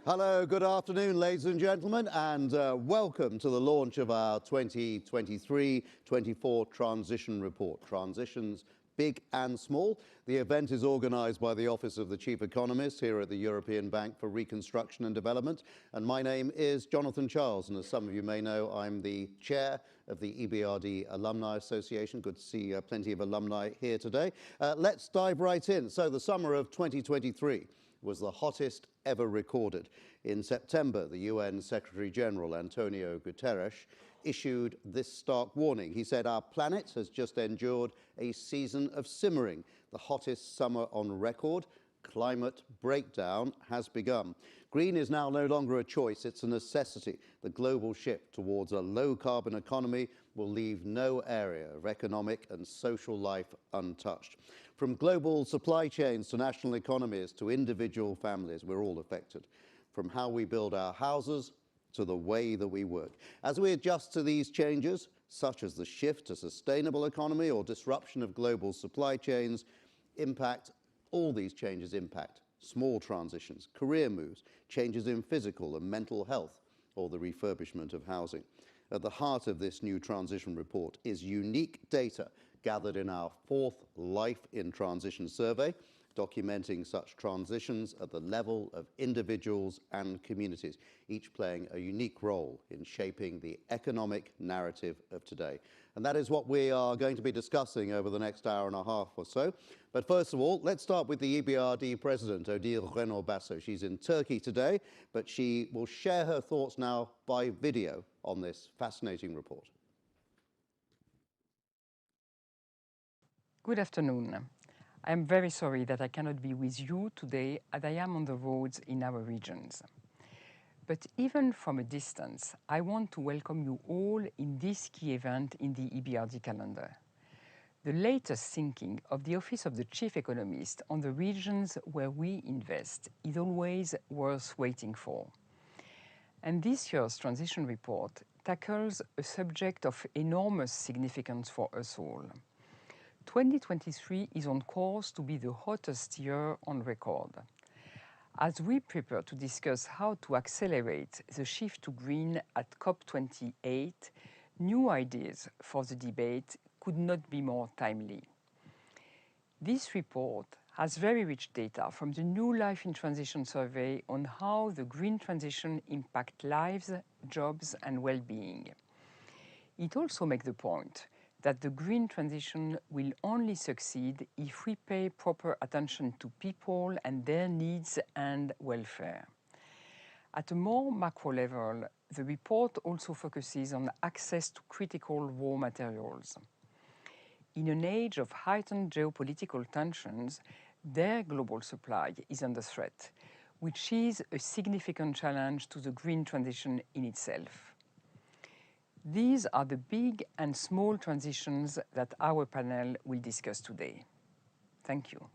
Hello, good afternoon, ladies and gentlemen, and welcome to the launch of our 2023-24 Transition Report. Transitions big and small. The event is organised by the Office of the Chief Economist here at the European Bank for Reconstruction and Development, and my name is Jonathan Charles, and as some of you may know, I'm the chair of the EBRD Alumni Association. Good to see plenty of alumni here today. Let's dive right in. So the summer of 2023 was the hottest ever recorded. In September, the UN Secretary-General, Antonio Guterres, issued this stark warning. He said, "Our planet has just endured a season of simmering, the hottest summer on record. Climate breakdown has begun." Green is now no longer a choice, it's a necessity. The global shift towards a low-carbon economy will leave no area of economic and social life untouched. From global supply chains to national economies to individual families, we're all affected. From how we build our houses to the way that we work. As we adjust to these changes, such as the shift to sustainable economy or disruption of global supply chains, all these changes impact small transitions, career moves, changes in physical and mental health, or the refurbishment of housing. At the heart of this new transition report is unique data gathered in our 4th Life in Transition survey, documenting such transitions at the level of individuals and communities, each playing a unique role in shaping the economic narrative of today. And that is what we are going to be discussing over the next hour and a half or so. But first of all, let's start with the EBRD President, Odile Renaud-Basso. She's in Turkey today, but she will share her thoughts now by video on this fascinating report. Good afternoon. I am very sorry that I cannot be with you today as I am on the roads in our regions. But even from a distance, I want to welcome you all in this key event in the EBRD calendar. The latest thinking of the Office of the Chief Economist on the regions where we invest is always worth waiting for. And this year's transition report tackles a subject of enormous significance for us all. 2023 is on course to be the hottest year on record. As we prepare to discuss how to accelerate the shift to green at COP28, new ideas for the debate could not be more timely. This report has very rich data from the new Life in Transition survey on how the green transition impacts lives, jobs, and well-being. It also makes the point that the green transition will only succeed if we pay proper attention to people and their needs and welfare. At a more macro level, the report also focuses on access to critical raw materials. In an age of heightened geopolitical tensions, their global supply is under threat, which is a significant challenge to the green transition in itself. These are the big and small transitions that our panel will discuss today. Thank you.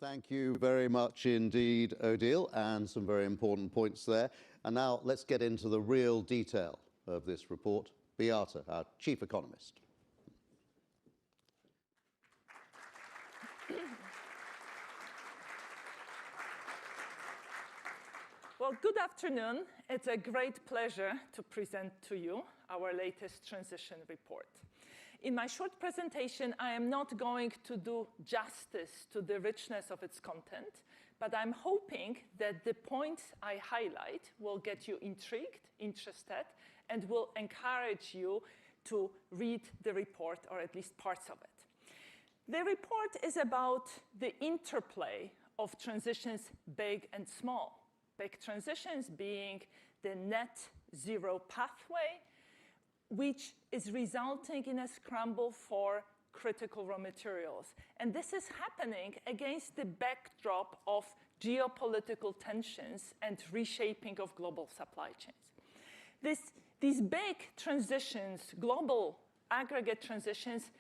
Thank you very much indeed, Odile, and some very important points there. And now let's get into the real detail of this report. Beata, our Chief Economist. Well, good afternoon. It's a great pleasure to present to you our latest transition report. In my short presentation, I am not going to do justice to the richness of its content, but I'm hoping that the points I highlight will get you intrigued, interested, and will encourage you to read the report, or at least parts of it. The report is about the interplay of transitions big and small. Big transitions being the net zero pathway, which is resulting in a scramble for critical raw materials. And this is happening against the backdrop of geopolitical tensions and reshaping of global supply chains. These big transitions, global aggregate transitions,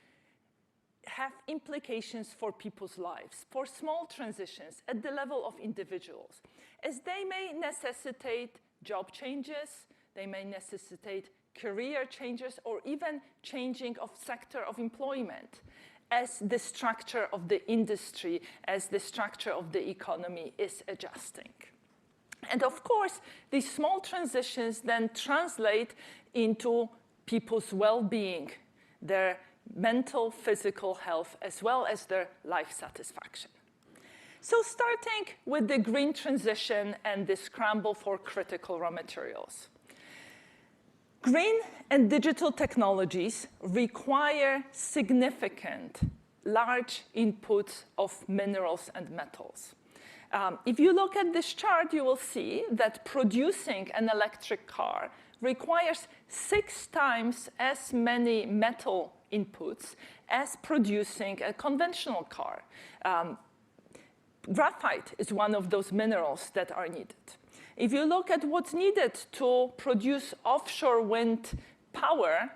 have implications for people's lives, for small transitions at the level of individuals, as they may necessitate job changes, they may necessitate career changes, or even changing of sector of employment. as the structure of the industry, as the structure of the economy is adjusting. And of course, these small transitions then translate into people's well-being, their mental, physical health, as well as their life satisfaction. So starting with the green transition and the scramble for critical raw materials. Green and digital technologies require significant, large inputs of minerals and metals. If you look at this chart, you will see that producing an electric car requires 6 times as many metal inputs as producing a conventional car. Graphite is one of those minerals that are needed. If you look at what's needed to produce offshore wind power,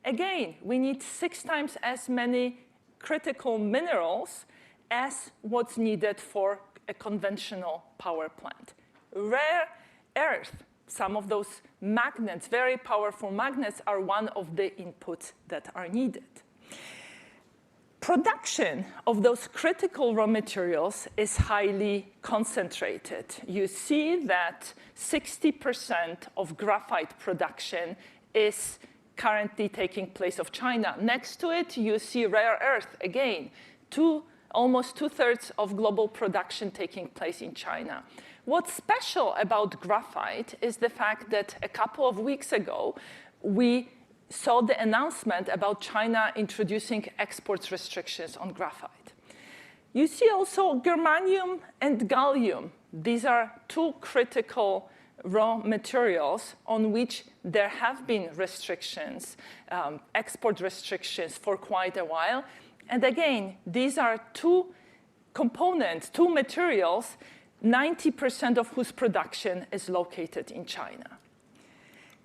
again, we need 6 times as many critical minerals as what's needed for a conventional power plant. Rare earth, some of those magnets, very powerful magnets, are one of the inputs that are needed. Production of those critical raw materials is highly concentrated. You see that 60% of graphite production is currently taking place of China. Next to it, you see rare earth, again, almost 2/3 of global production taking place in China. What's special about graphite is the fact that a couple of weeks ago, we saw the announcement about China introducing export restrictions on graphite. You see also germanium and gallium. These are 2 critical raw materials on which there have been restrictions, export restrictions for quite a while. And again, these are 2 components, 2 materials, 90% of whose production is located in China.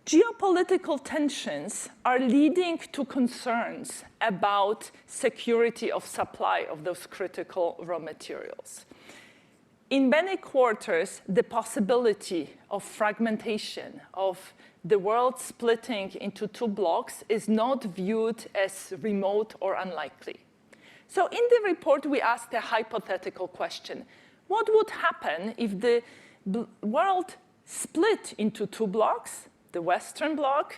Geopolitical tensions are leading to concerns about security of supply of those critical raw materials. In many quarters, the possibility of fragmentation, of the world splitting into 2 blocks, is not viewed as remote or unlikely. So in the report, we asked a hypothetical question. What would happen if the world split into 2 blocks, the Western bloc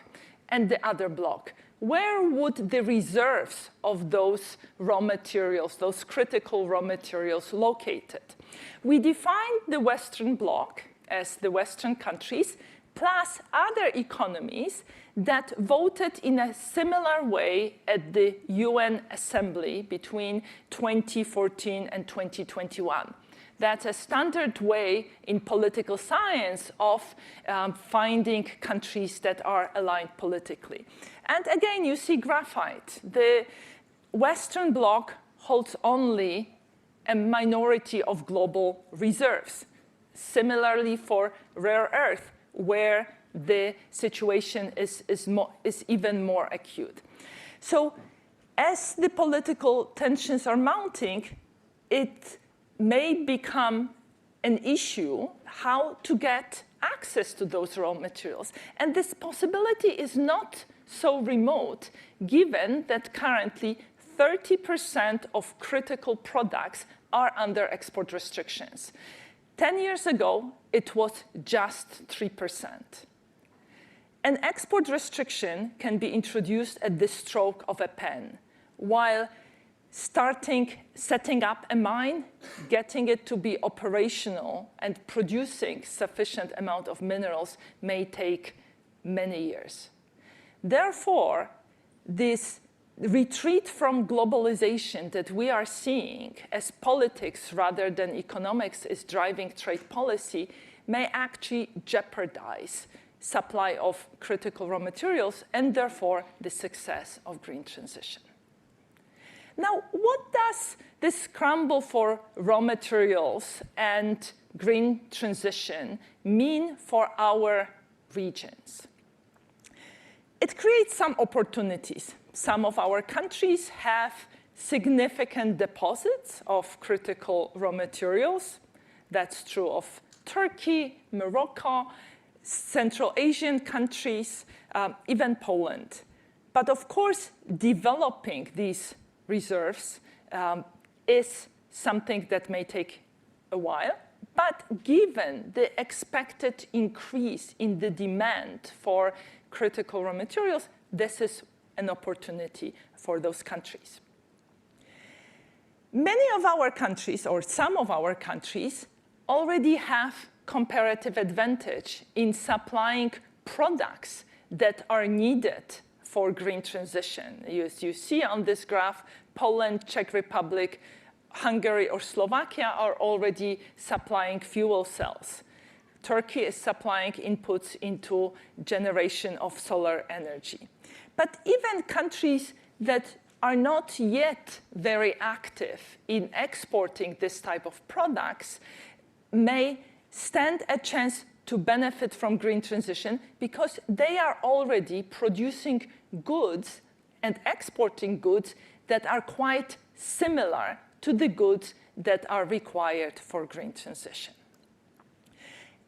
and the other bloc? Where would the reserves of those raw materials, those critical raw materials, located? We defined the Western bloc as the Western countries plus other economies that voted in a similar way at the UN Assembly between 2014 and 2021. That's a standard way in political science of finding countries that are aligned politically. And again, you see graphite. The Western bloc holds only a minority of global reserves. Similarly for rare earth, where the situation is even more acute. So as the political tensions are mounting, it may become an issue how to get access to those raw materials. And this possibility is not so remote, given that currently 30% of critical products are under export restrictions. 10 years ago, it was just 3%. An export restriction can be introduced at the stroke of a pen, while setting up a mine, getting it to be operational, and producing sufficient amount of minerals may take many years. Therefore, this retreat from globalization that we are seeing as politics rather than economics is driving trade policy may actually jeopardize supply of critical raw materials and therefore the success of green transition. Now, what does this scramble for raw materials and green transition mean for our regions? It creates some opportunities. Some of our countries have significant deposits of critical raw materials. That's true of Turkey, Morocco, Central Asian countries, even Poland. But of course, developing these reserves is something that may take a while. But given the expected increase in the demand for critical raw materials, this is an opportunity for those countries. Many of our countries, or some of our countries, already have comparative advantage in supplying products that are needed for green transition. As you see on this graph, Poland, Czech Republic, Hungary, or Slovakia are already supplying fuel cells. Turkey is supplying inputs into generation of solar energy. But even countries that are not yet very active in exporting this type of products may stand a chance to benefit from green transition because they are already producing goods and exporting goods that are quite similar to the goods that are required for green transition.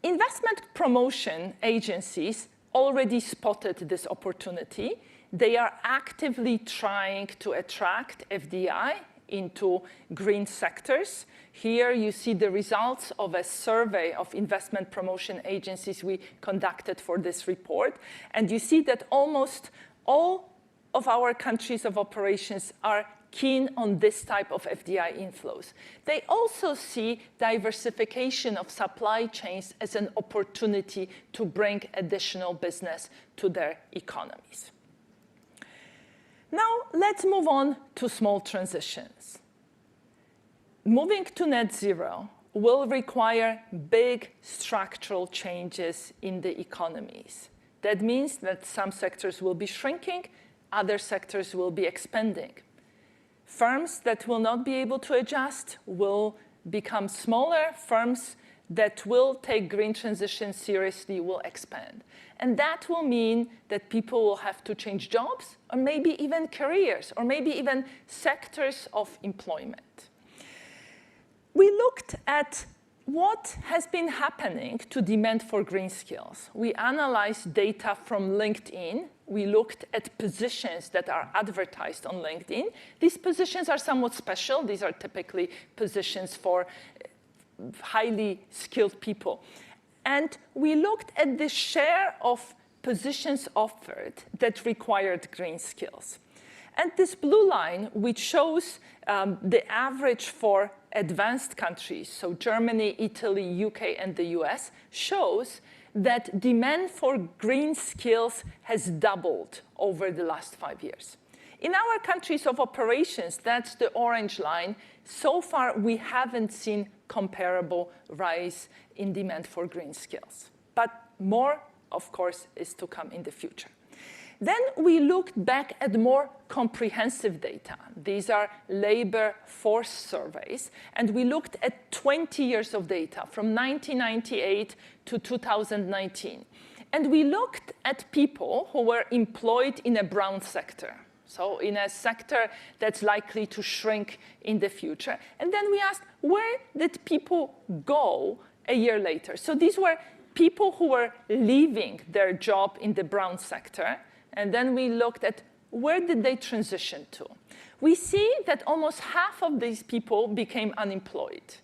Investment promotion agencies already spotted this opportunity. They are actively trying to attract FDI into green sectors. Here you see the results of a survey of investment promotion agencies we conducted for this report. And you see that almost all of our countries of operations are keen on this type of FDI inflows. They also see diversification of supply chains as an opportunity to bring additional business to their economies. Now, let's move on to small transitions. Moving to net zero will require big structural changes in the economies. That means that some sectors will be shrinking, other sectors will be expanding. Firms that will not be able to adjust will become smaller. Firms that will take green transition seriously will expand. And that will mean that people will have to change jobs, or maybe even careers, or maybe even sectors of employment. We looked at what has been happening to demand for green skills. We analyzed data from LinkedIn. We looked at positions that are advertised on LinkedIn. These positions are somewhat special. These are typically positions for highly skilled people. And we looked at the share of positions offered that required green skills. And this blue line, which shows the average for advanced countries, so Germany, Italy, UK, and the US, shows that demand for green skills has doubled over the last 5 years. In our countries of operations, that's the orange line, so far we haven't seen comparable rise in demand for green skills. But more, of course, is to come in the future. Then we looked back at more comprehensive data. These are labor force surveys. And we looked at 20 years of data from 1998 to 2019. And we looked at people who were employed in a brown sector. So in a sector that's likely to shrink in the future. And then we asked, where did people go a year later? So these were people who were leaving their job in the brown sector. And then we looked at where did they transition to. We see that almost half of these people became unemployed.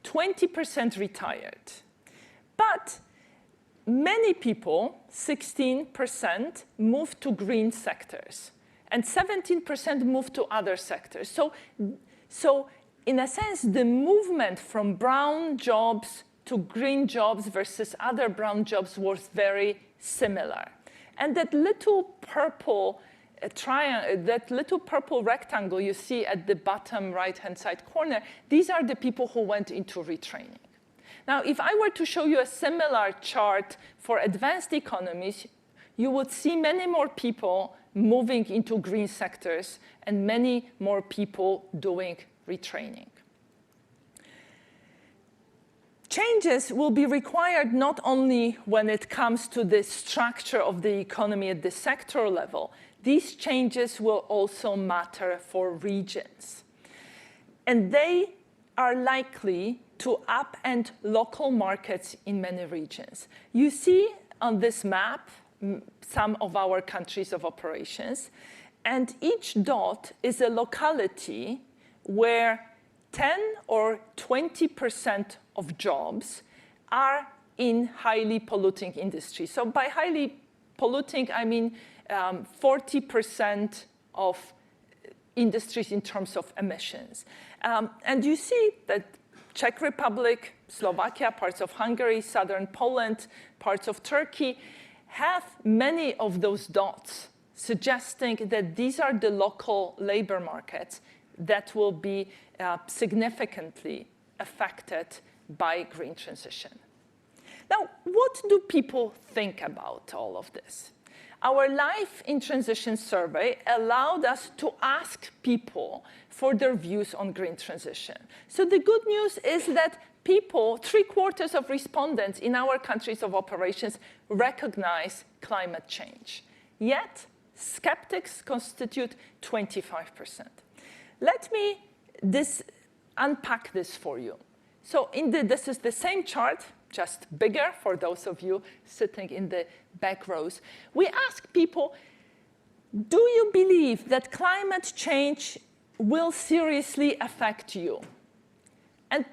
20% retired. But many people, 16%, moved to green sectors. And 17% moved to other sectors. So in a sense, the movement from brown jobs to green jobs versus other brown jobs was very similar. And that little purple that little purple rectangle you see at the bottom right-hand side corner, these are the people who went into retraining. Now, if I were to show you a similar chart for advanced economies, you would see many more people moving into green sectors and many more people doing retraining. Changes will be required not only when it comes to the structure of the economy at the sector level. These changes will also matter for regions. And they are likely to upend local markets in many regions. You see on this map some of our countries of operations. And each dot is a locality where 10 or 20% of jobs are in highly polluting industries. So by highly polluting, I mean 40% of industries in terms of emissions. And you see that Czech Republic, Slovakia, parts of Hungary, southern Poland, parts of Turkey have many of those dots, suggesting that these are the local labor markets that will be significantly affected by green transition. Now, what do people think about all of this? Our Life in Transition survey allowed us to ask people for their views on green transition. So the good news is that people, 3/4 of respondents in our countries of operations, recognize climate change. Yet, skeptics constitute 25%. Let me unpack this for you. So this is the same chart, just bigger for those of you sitting in the back rows. We ask people, do you believe that climate change will seriously affect you? And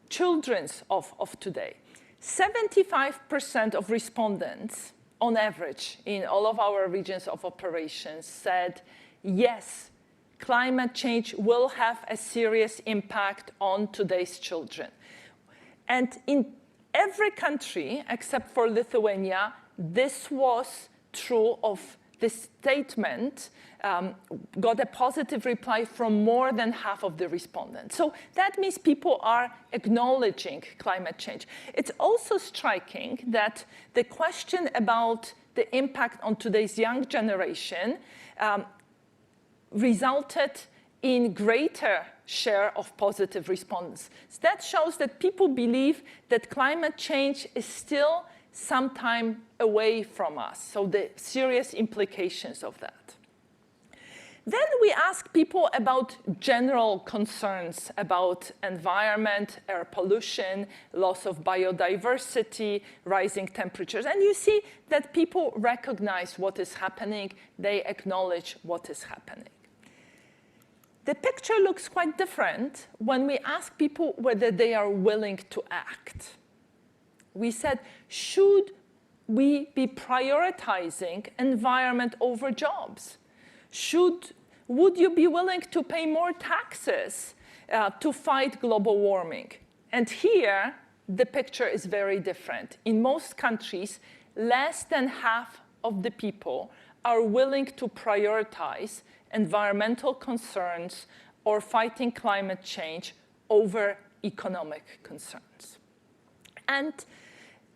children of today, 75% of respondents, on average, in all of our regions of operations said, yes, climate change will have a serious impact on today's children. And in every country, except for Lithuania, this was true of this statement, got a positive reply from more than half of the respondents. So that means people are acknowledging climate change. It's also striking that the question about the impact on today's young generation resulted in greater share of positive response. So that shows that people believe that climate change is still some time away from us, so the serious implications of that. Then we ask people about general concerns about environment, air pollution, loss of biodiversity, rising temperatures. And you see that people recognize what is happening. They acknowledge what is happening. The picture looks quite different when we ask people whether they are willing to act. We said, should we be prioritizing environment over jobs? Would you be willing to pay more taxes to fight global warming? And here, the picture is very different. In most countries, less than half of the people are willing to prioritize environmental concerns or fighting climate change over economic concerns. And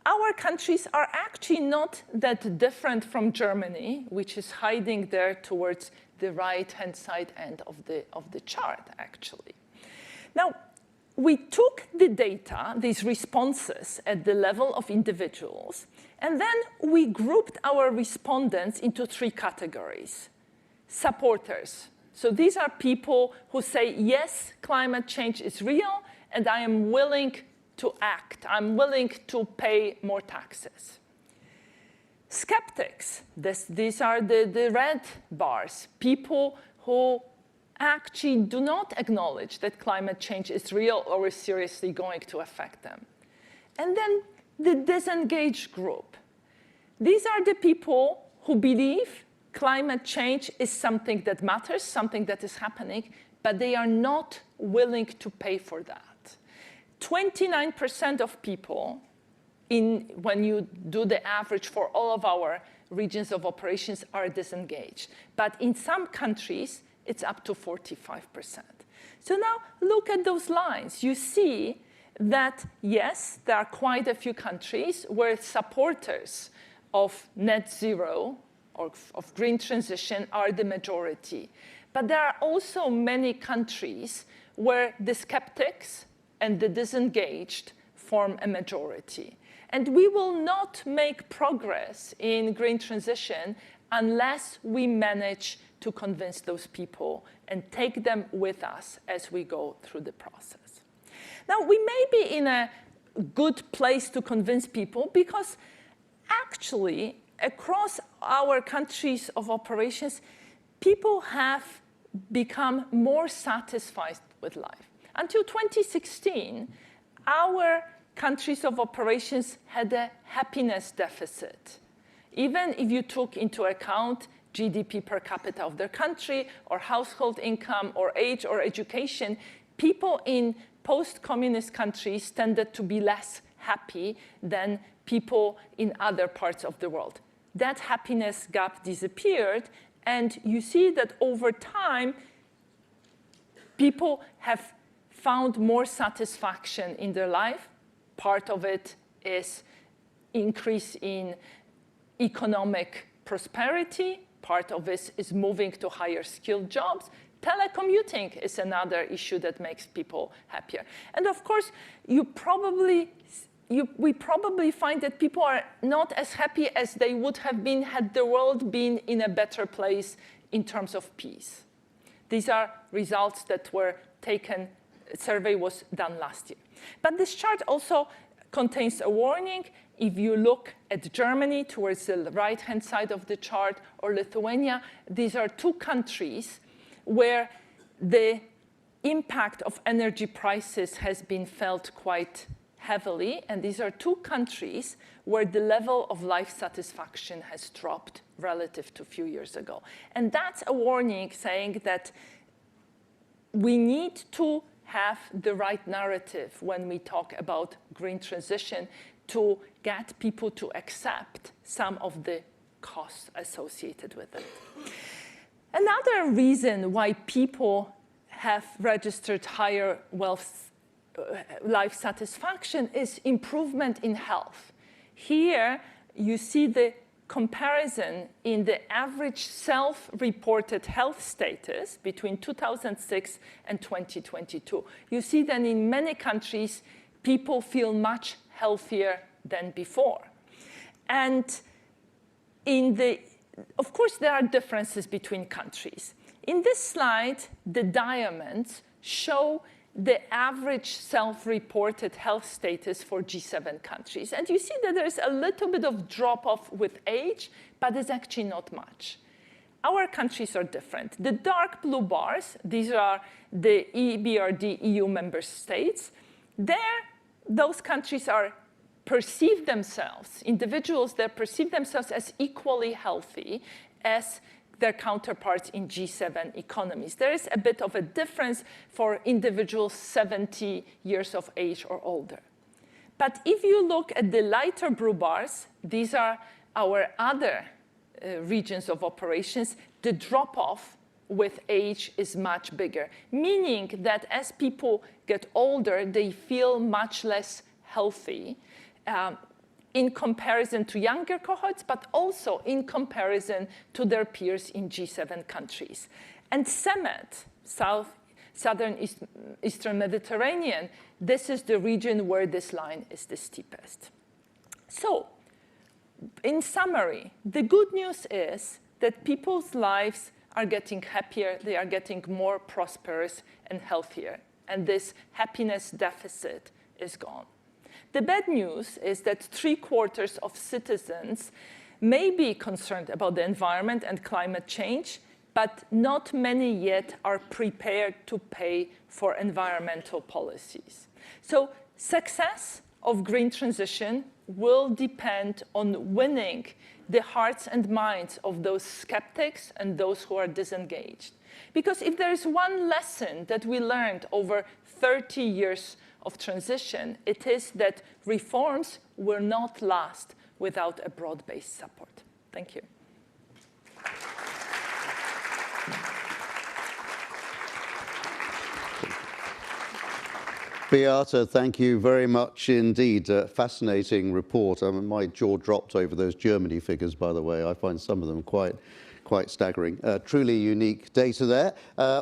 our countries are actually not that different from Germany, which is hiding there towards the right-hand side end of the chart, actually. Now, we took the data, these responses, at the level of individuals, and then we grouped our respondents into 3 categories. Supporters. So these are people who say, yes, climate change is real, and I am willing to act. I'm willing to pay more taxes. Skeptics. These are the red bars. People who actually do not acknowledge that climate change is real or is seriously going to affect them. And then the disengaged group. These are the people who believe climate change is something that matters, something that is happening, but they are not willing to pay for that. 29% of people, when you do the average for all of our regions of operations, are disengaged. But in some countries, it's up to 45%. So now look at those lines. You see that, yes, there are quite a few countries where supporters of net zero or of green transition are the majority. But there are also many countries where the skeptics and the disengaged form a majority. And we will not make progress in green transition unless we manage to convince those people and take them with us as we go through the process. Now, we may be in a good place to convince people because actually, across our countries of operations, people have become more satisfied with life. Until 2016, our countries of operations had a happiness deficit. Even if you took into account GDP per capita of their country, or household income, or age, or education, people in post-communist countries tended to be less happy than people in other parts of the world. That happiness gap disappeared, and you see that over time, people have found more satisfaction in their life. Part of it is increase in economic prosperity. Part of this is moving to higher skilled jobs. Telecommuting is another issue that makes people happier. And of course, we probably find that people are not as happy as they would have been had the world been in a better place in terms of peace. These are results that were taken, a survey was done last year. But this chart also contains a warning. If you look at Germany towards the right-hand side of the chart, or Lithuania, these are two countries where the impact of energy prices has been felt quite heavily. And these are two countries where the level of life satisfaction has dropped relative to a few years ago. And that's a warning saying that we need to have the right narrative when we talk about green transition to get people to accept some of the costs associated with it. Another reason why people have registered higher life satisfaction is improvement in health. Here, you see the comparison in the average self-reported health status between 2006 and 2022. You see that in many countries, people feel much healthier than before. And of course, there are differences between countries. In this slide, the diamonds show the average self-reported health status for G7 countries. And you see that there's a little bit of drop-off with age, but it's actually not much. Our countries are different. The dark blue bars, these are the EBRD EU member states. There, those countries perceive themselves, individuals that perceive themselves as equally healthy as their counterparts in G7 economies. There is a bit of a difference for individuals 70 years of age or older. But if you look at the lighter blue bars, these are our other regions of operations, the drop-off with age is much bigger, meaning that as people get older, they feel much less healthy in comparison to younger cohorts, but also in comparison to their peers in G7 countries. And CEMET, Southern Eastern Mediterranean, this is the region where this line is the steepest. So, in summary, the good news is that people's lives are getting happier, they are getting more prosperous and healthier, and this happiness deficit is gone. The bad news is that 3/4 of citizens may be concerned about the environment and climate change, but not many yet are prepared to pay for environmental policies. So success of green transition will depend on winning the hearts and minds of those skeptics and those who are disengaged. Because if there is one lesson that we learned over 30 years of transition, it is that reforms will not last without a broad-based support. Thank you. Beata, thank you very much indeed. Fascinating report. I mean, my jaw dropped over those Germany figures, by the way. I find some of them quite staggering. Truly unique data there.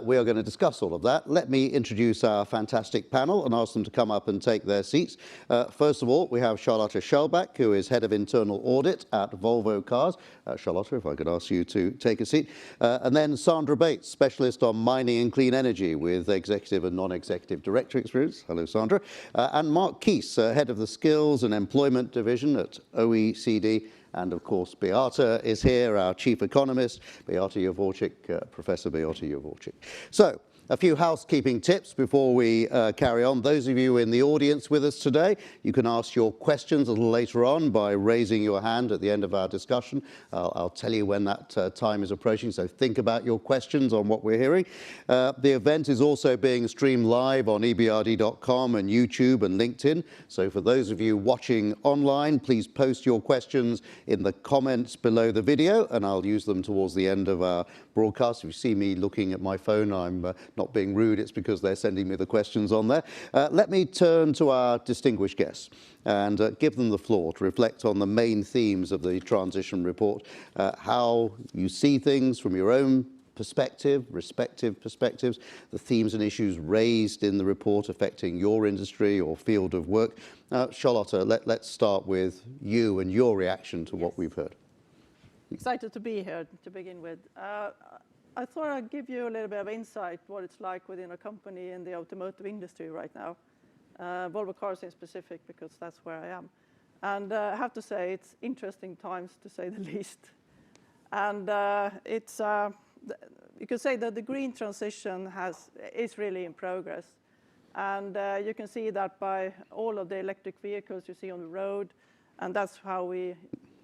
We are going to discuss all of that. Let me introduce our fantastic panel and ask them to come up and take their seats. First of all, we have Charlotta Källbäck, who is Head of Internal Audit at Volvo Cars. Charlotta, if I could ask you to take a seat. And then Sandra Bates, Specialist on Mining and Clean Energy with Executive and Non-Executive Director experience. Hello, Sandra. And Keese, Head of the Skills and Employment Division at OECD. And of course, Beata is here, our chief economist, Beata Javorcik, Professor Beata Javorcik. So, a few housekeeping tips before we carry on. Those of you in the audience with us today, you can ask your questions a little later on by raising your hand at the end of our discussion. I'll tell you when that time is approaching, so think about your questions on what we're hearing. The event is also being streamed live on EBRD.com and YouTube and LinkedIn. So for those of you watching online, please post your questions in the comments below the video, and I'll use them towards the end of our broadcast. If you see me looking at my phone, I'm not being rude, it's because they're sending me the questions on there. Let me turn to our distinguished guests and give them the floor to reflect on the main themes of the transition report, how you see things from your own perspective, respective perspectives, the themes and issues raised in the report affecting your industry or field of work. Charlotta, let's start with you and your reaction to what we've heard. Excited to be here to begin with. I thought I'd give you a little bit of insight what it's like within a company in the automotive industry right now. Volvo Cars in specific, because that's where I am. And I have to say, it's interesting times to say the least. And you could say that the green transition is really in progress. And you can see that by all of the electric vehicles you see on the road. And that's how we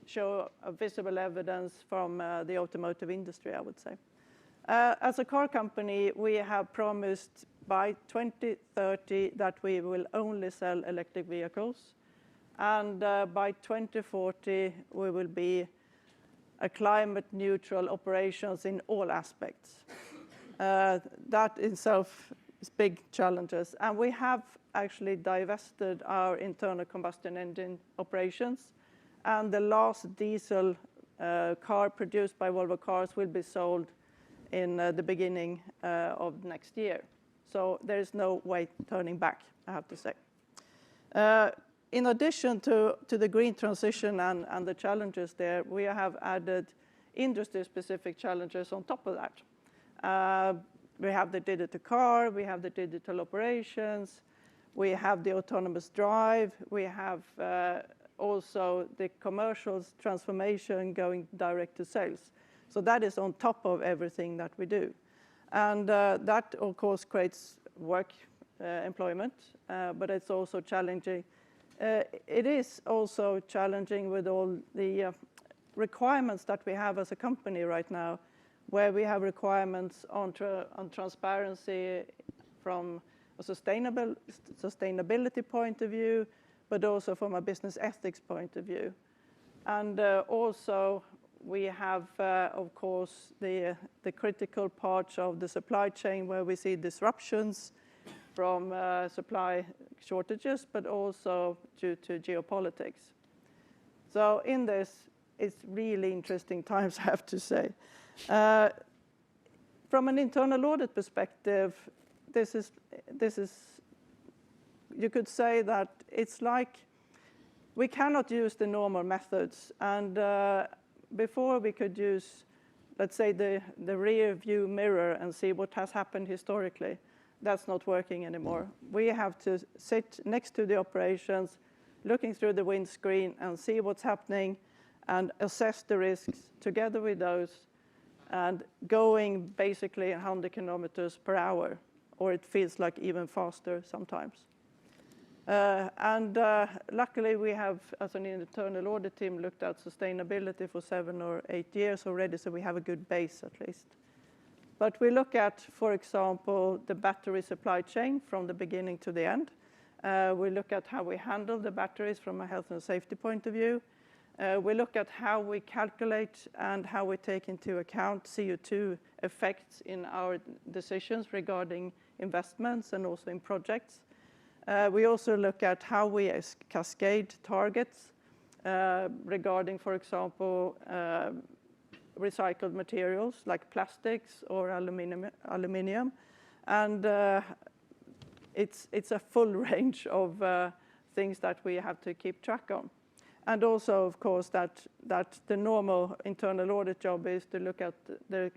show a visible evidence from the automotive industry, I would say. As a car company, we have promised by 2030 that we will only sell electric vehicles. And by 2040, we will be a climate neutral operations in all aspects. That itself is big challenges. And we have actually divested our internal combustion engine operations. And the last diesel car produced by Volvo Cars will be sold in the beginning of next year. So there is no way turning back, I have to say. In addition to the green transition and the challenges there, we have added industry-specific challenges on top of that. We have the digital car, we have the digital operations, we have the autonomous drive, we have also the commercial transformation going direct to sales. So that is on top of everything that we do. And that, of course, creates work employment, but it's also challenging. It is also challenging with all the requirements that we have as a company right now, where we have requirements on transparency from a sustainability point of view, but also from a business ethics point of view. And also, we have, of course, the critical parts of the supply chain where we see disruptions from supply shortages, but also due to geopolitics. So in this, it's really interesting times, I have to say. From an internal audit perspective, this is, you could say that it's like we cannot use the normal methods. And before we could use, let's say, the rear view mirror and see what has happened historically. That's not working anymore. We have to sit next to the operations, looking through the windscreen and see what's happening and assess the risks together with those and going basically 100 kilometers per hour, or it feels like even faster sometimes. Luckily, we have, as an internal audit team, looked at sustainability for 7 or 8 years already, so we have a good base at least. But we look at, for example, the battery supply chain from the beginning to the end. We look at how we handle the batteries from a health and safety point of view. We look at how we calculate and how we take into account CO2 effects in our decisions regarding investments and also in projects. We also look at how we cascade targets regarding, for example, recycled materials like plastics or aluminium. And it's a full range of things that we have to keep track on. And also, of course, that the normal internal audit job is to look at the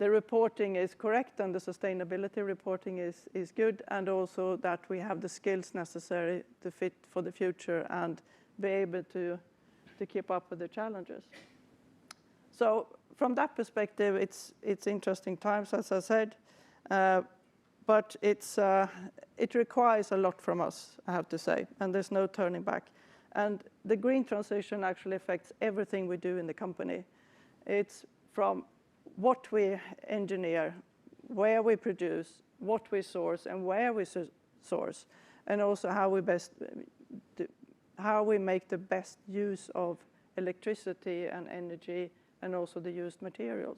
reporting is correct and the sustainability reporting is good, and also that we have the skills necessary to fit for the future and be able to to keep up with the challenges. So from that perspective, it's interesting times, as I said, but it requires a lot from us, I have to say, and there's no turning back. And the green transition actually affects everything we do in the company. It's from what we engineer, where we produce, what we source, and where we source, and also how we make the best use of electricity and energy, and also the used materials.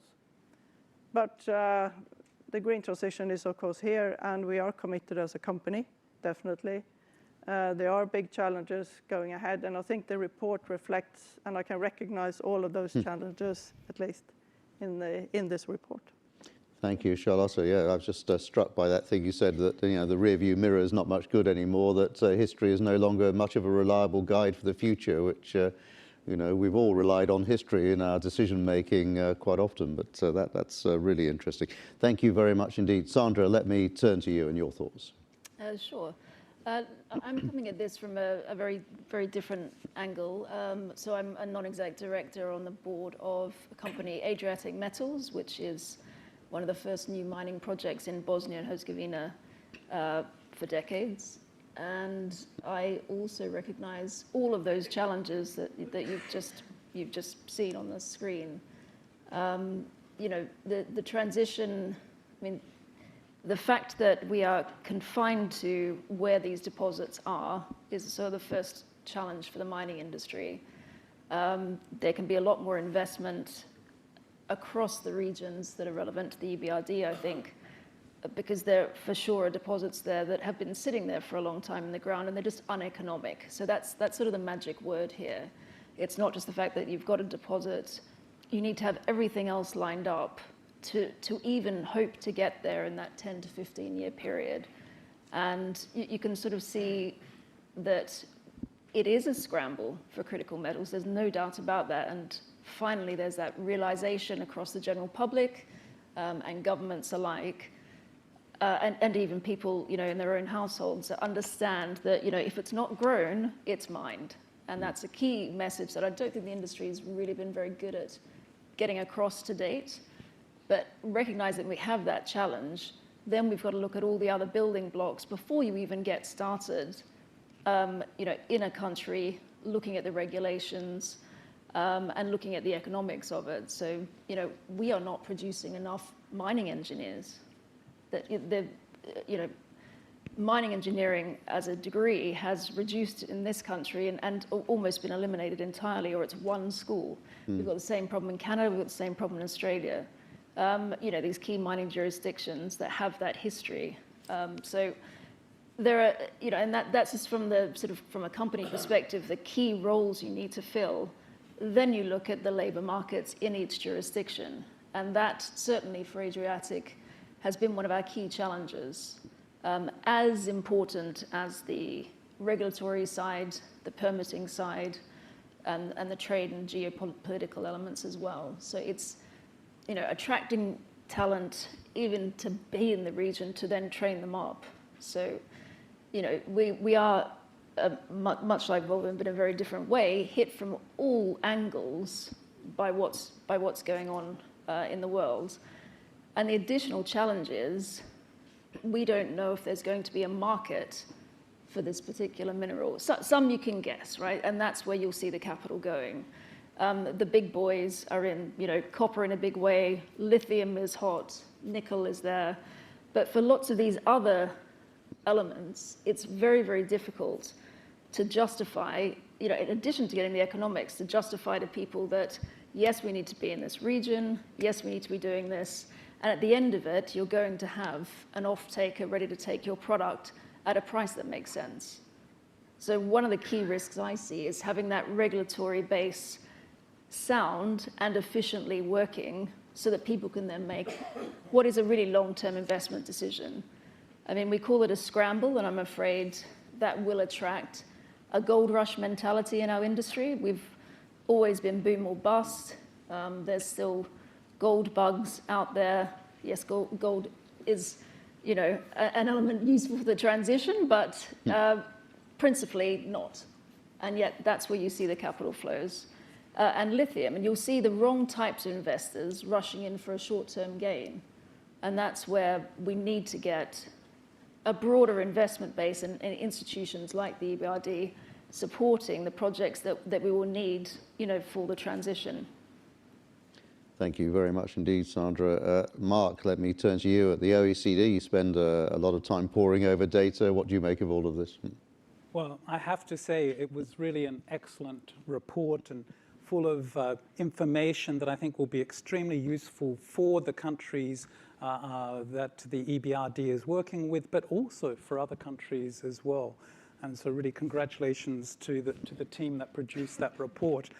But the green transition is, of course, here, and we are committed as a company, definitely. There are big challenges going ahead, and I think the report reflects, and I can recognize all of those challenges, at least in this report. Thank you, Charlotta. Yeah, I was just struck by that thing you said, that the rear view mirror is not much good anymore, that history is no longer much of a reliable guide for the future, which we've all relied on history in our decision making quite often, but that's really interesting. Thank you very much indeed. Sandra, let me turn to you and your thoughts. Sure. I'm coming at this from a very, very different angle. So I'm a non-exec director on the board of a company, Adriatic Metals, which is one of the first new mining projects in Bosnia and Herzegovina for decades. And I also recognize all of those challenges that you've just seen on the screen. The transition, I mean, the fact that we are confined to where these deposits are is sort of the first challenge for the mining industry. There can be a lot more investment across the regions that are relevant to the EBRD, I think, because there for sure are deposits there that have been sitting there for a long time in the ground, and they're just uneconomic. So that's sort of the magic word here. It's not just the fact that you've got a deposit, you need to have everything else lined up to even hope to get there in that 10 to 15 year period. And you can sort of see that it is a scramble for critical metals. There's no doubt about that. And finally, there's that realization across the general public and governments alike, and even people, in their own households, that understand that, if it's not grown, it's mined. And that's a key message that I don't think the industry has really been very good at getting across to date. But recognize that we have that challenge, then we've got to look at all the other building blocks before you even get started, in a country, looking at the regulations, and looking at the economics of it. So, we are not producing enough mining engineers. Mining engineering as a degree has reduced in this country and almost been eliminated entirely, or it's one school. We've got the same problem in Canada, we've got the same problem in Australia. These key mining jurisdictions that have that history. So there are, and that's just from a company perspective, the key roles you need to fill. Then you look at the labor markets in each jurisdiction. And that certainly for Adriatic has been one of our key challenges. As important as the regulatory side, the permitting side, and the trade and geopolitical elements as well. So it's, attracting talent even to be in the region to then train them up. So, we are, much like Volvo, but in a very different way, hit from all angles by what's going on in the world. And the additional challenge is, we don't know if there's going to be a market for this particular mineral. So, some you can guess, right? And that's where you'll see the capital going. The big boys are in, copper in a big way, lithium is hot, nickel is there. But for lots of these other elements, it's very, very difficult to justify, in addition to getting the economics, to justify to people that, yes, we need to be in this region, yes, we need to be doing this. And at the end of it, you're going to have an off-taker ready to take your product at a price that makes sense. So one of the key risks I see is having that regulatory base sound and efficiently working so that people can then make what is a really long-term investment decision. I mean, we call it a scramble, and I'm afraid that will attract a gold rush mentality in our industry. We've always been boom or bust. There's still gold bugs out there. Yes, gold is, an element useful for the transition, but principally not. And yet that's where you see the capital flows. and lithium. And you'll see the wrong types of investors rushing in for a short-term gain. And that's where we need to get a broader investment base and institutions like the EBRD supporting the projects that we will need, for the transition. Thank you very much indeed, Sandra. Mark, let me turn to you. At the OECD, you spend a lot of time poring over data. What do you make of all of this? Well, I have to say it was really an excellent report and full of information that I think will be extremely useful for the countries that the EBRD is working with, but also for other countries as well. And so really congratulations to the team that produced that report.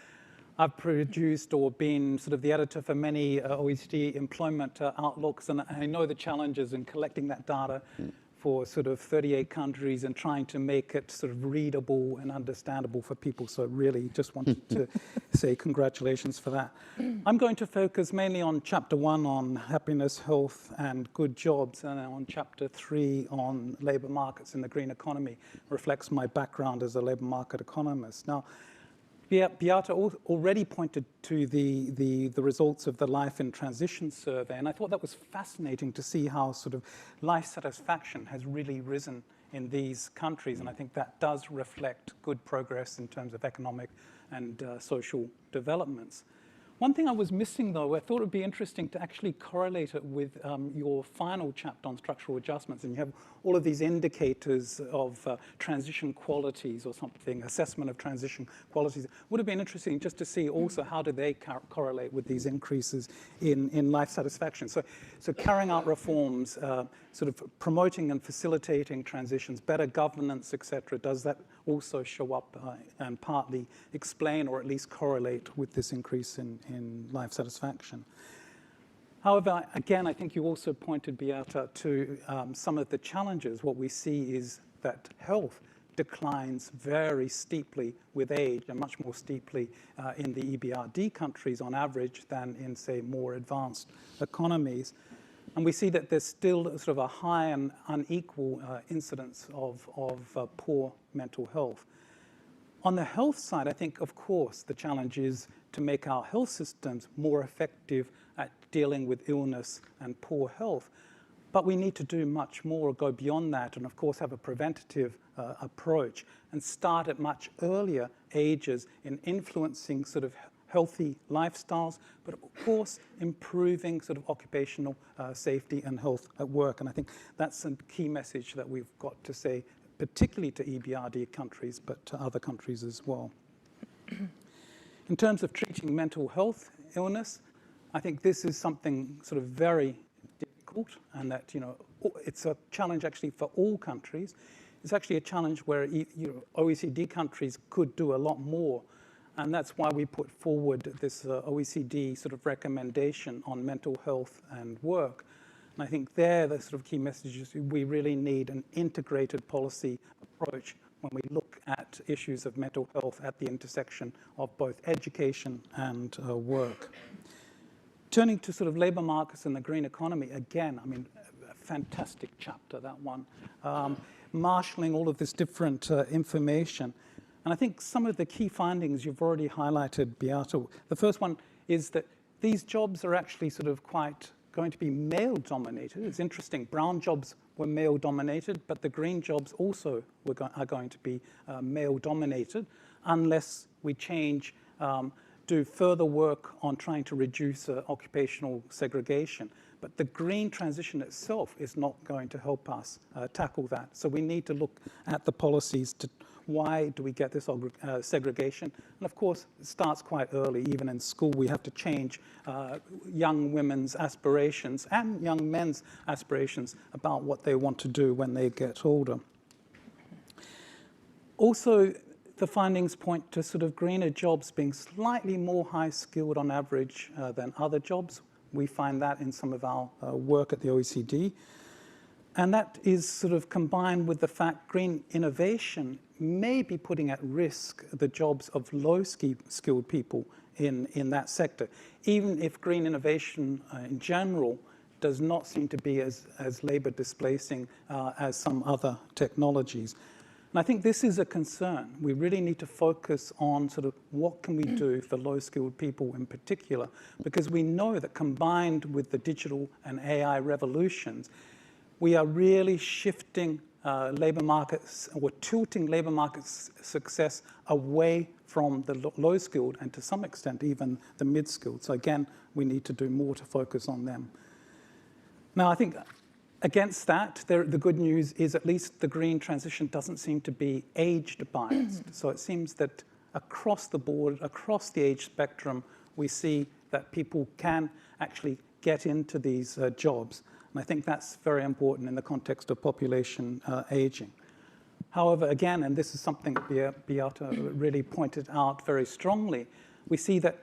I've produced or been sort of the editor for many OECD employment outlooks, and I know the challenges in collecting that data for sort of 38 countries and trying to make it sort of readable and understandable for people. So really just wanted to say congratulations for that. I'm going to focus mainly on Chapter 1 on happiness, health, and good jobs, and on Chapter 3 on labor markets in the green economy. Reflects my background as a labor market economist. Now, Beata already pointed to the results of the Life in Transition survey, and I thought that was fascinating to see how sort of life satisfaction has really risen in these countries, and I think that does reflect good progress in terms of economic and social developments. One thing I was missing, though, I thought it would be interesting to actually correlate it with your final chapter on structural adjustments. And you have all of these indicators of transition qualities or something, assessment of transition qualities. It would have been interesting just to see also how do they correlate with these increases in life satisfaction. So carrying out reforms, sort of promoting and facilitating transitions, better governance, etc. Does that also show up and partly explain or at least correlate with this increase in life satisfaction? However, again, I think you also pointed, Beata, to some of the challenges. What we see is that health declines very steeply with age, and much more steeply in the EBRD countries on average than in, say, more advanced economies. And we see that there's still sort of a high and unequal incidence of poor mental health. On the health side, I think, of course, the challenge is to make our health systems more effective at dealing with illness and poor health. But we need to do much more, go beyond that, and of course have a preventative approach and start at much earlier ages in influencing sort of healthy lifestyles, but of course improving sort of occupational safety and health at work. And I think that's a key message that we've got to say, particularly to EBRD countries, but to other countries as well. In terms of treating mental health illness, I think this is something sort of very difficult, and that, it's a challenge actually for all countries. It's actually a challenge where OECD countries could do a lot more. And that's why we put forward this OECD sort of recommendation on mental health and work. And I think there, the sort of key message is we really need an integrated policy approach when we look at issues of mental health at the intersection of both education and work. Turning to sort of labor markets and the green economy, again, I mean, a fantastic chapter, that one. Marshalling all of this different information. And I think some of the key findings you've already highlighted, Beata. The first one is that these jobs are actually sort of quite going to be male-dominated. It's interesting, brown jobs were male-dominated, but the green jobs also are going to be male-dominated unless we change, do further work on trying to reduce occupational segregation. But the green transition itself is not going to help us tackle that. So we need to look at the policies to why do we get this segregation? And of course, it starts quite early. Even in school, we have to change young women's aspirations and young men's aspirations about what they want to do when they get older. Also, the findings point to sort of greener jobs being slightly more high-skilled on average than other jobs. We find that in some of our work at the OECD. And that is sort of combined with the fact green innovation may be putting at risk the jobs of low-skilled people in that sector, even if green innovation in general does not seem to be as labor displacing as some other technologies. And I think this is a concern. We really need to focus on sort of what can we do for low-skilled people in particular, because we know that combined with the digital and AI revolutions, we are really shifting labor markets, or tilting labor market success away from the low-skilled and to some extent even the mid-skilled. So again, we need to do more to focus on them. Now, I think against that, the good news is at least the green transition doesn't seem to be age biased. So it seems that across the board, across the age spectrum, we see that people can actually get into these jobs. And I think that's very important in the context of population aging. However, again, and this is something Beata really pointed out very strongly, we see that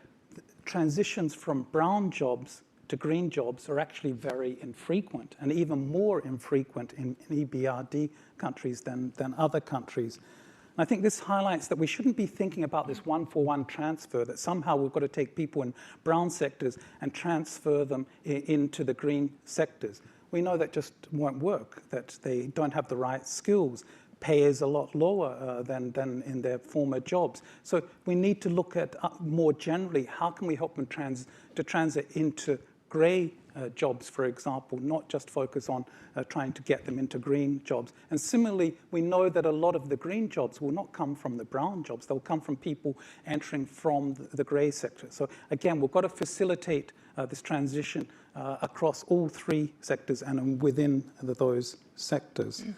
transitions from brown jobs to green jobs are actually very infrequent, and even more infrequent in EBRD countries than other countries. And I think this highlights that we shouldn't be thinking about this one-for-one transfer, that somehow we've got to take people in brown sectors and transfer them into the green sectors. We know that just won't work, that they don't have the right skills. Pay is a lot lower than in their former jobs. So we need to look at more generally, how can we help them transit into grey jobs, for example, not just focus on trying to get them into green jobs. And similarly, we know that a lot of the green jobs will not come from the brown jobs. They'll come from people entering from the grey sector. So again, we've got to facilitate this transition across all three sectors and within those sectors. Mm-hmm.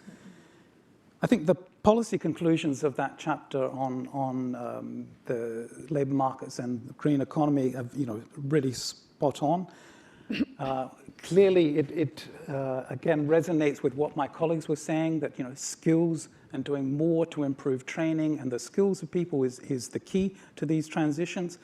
I think the policy conclusions of that chapter on the labour markets and the green economy have, really spot on. Clearly, it again resonates with what my colleagues were saying, that skills and doing more to improve training and the skills of people is the key to these transitions.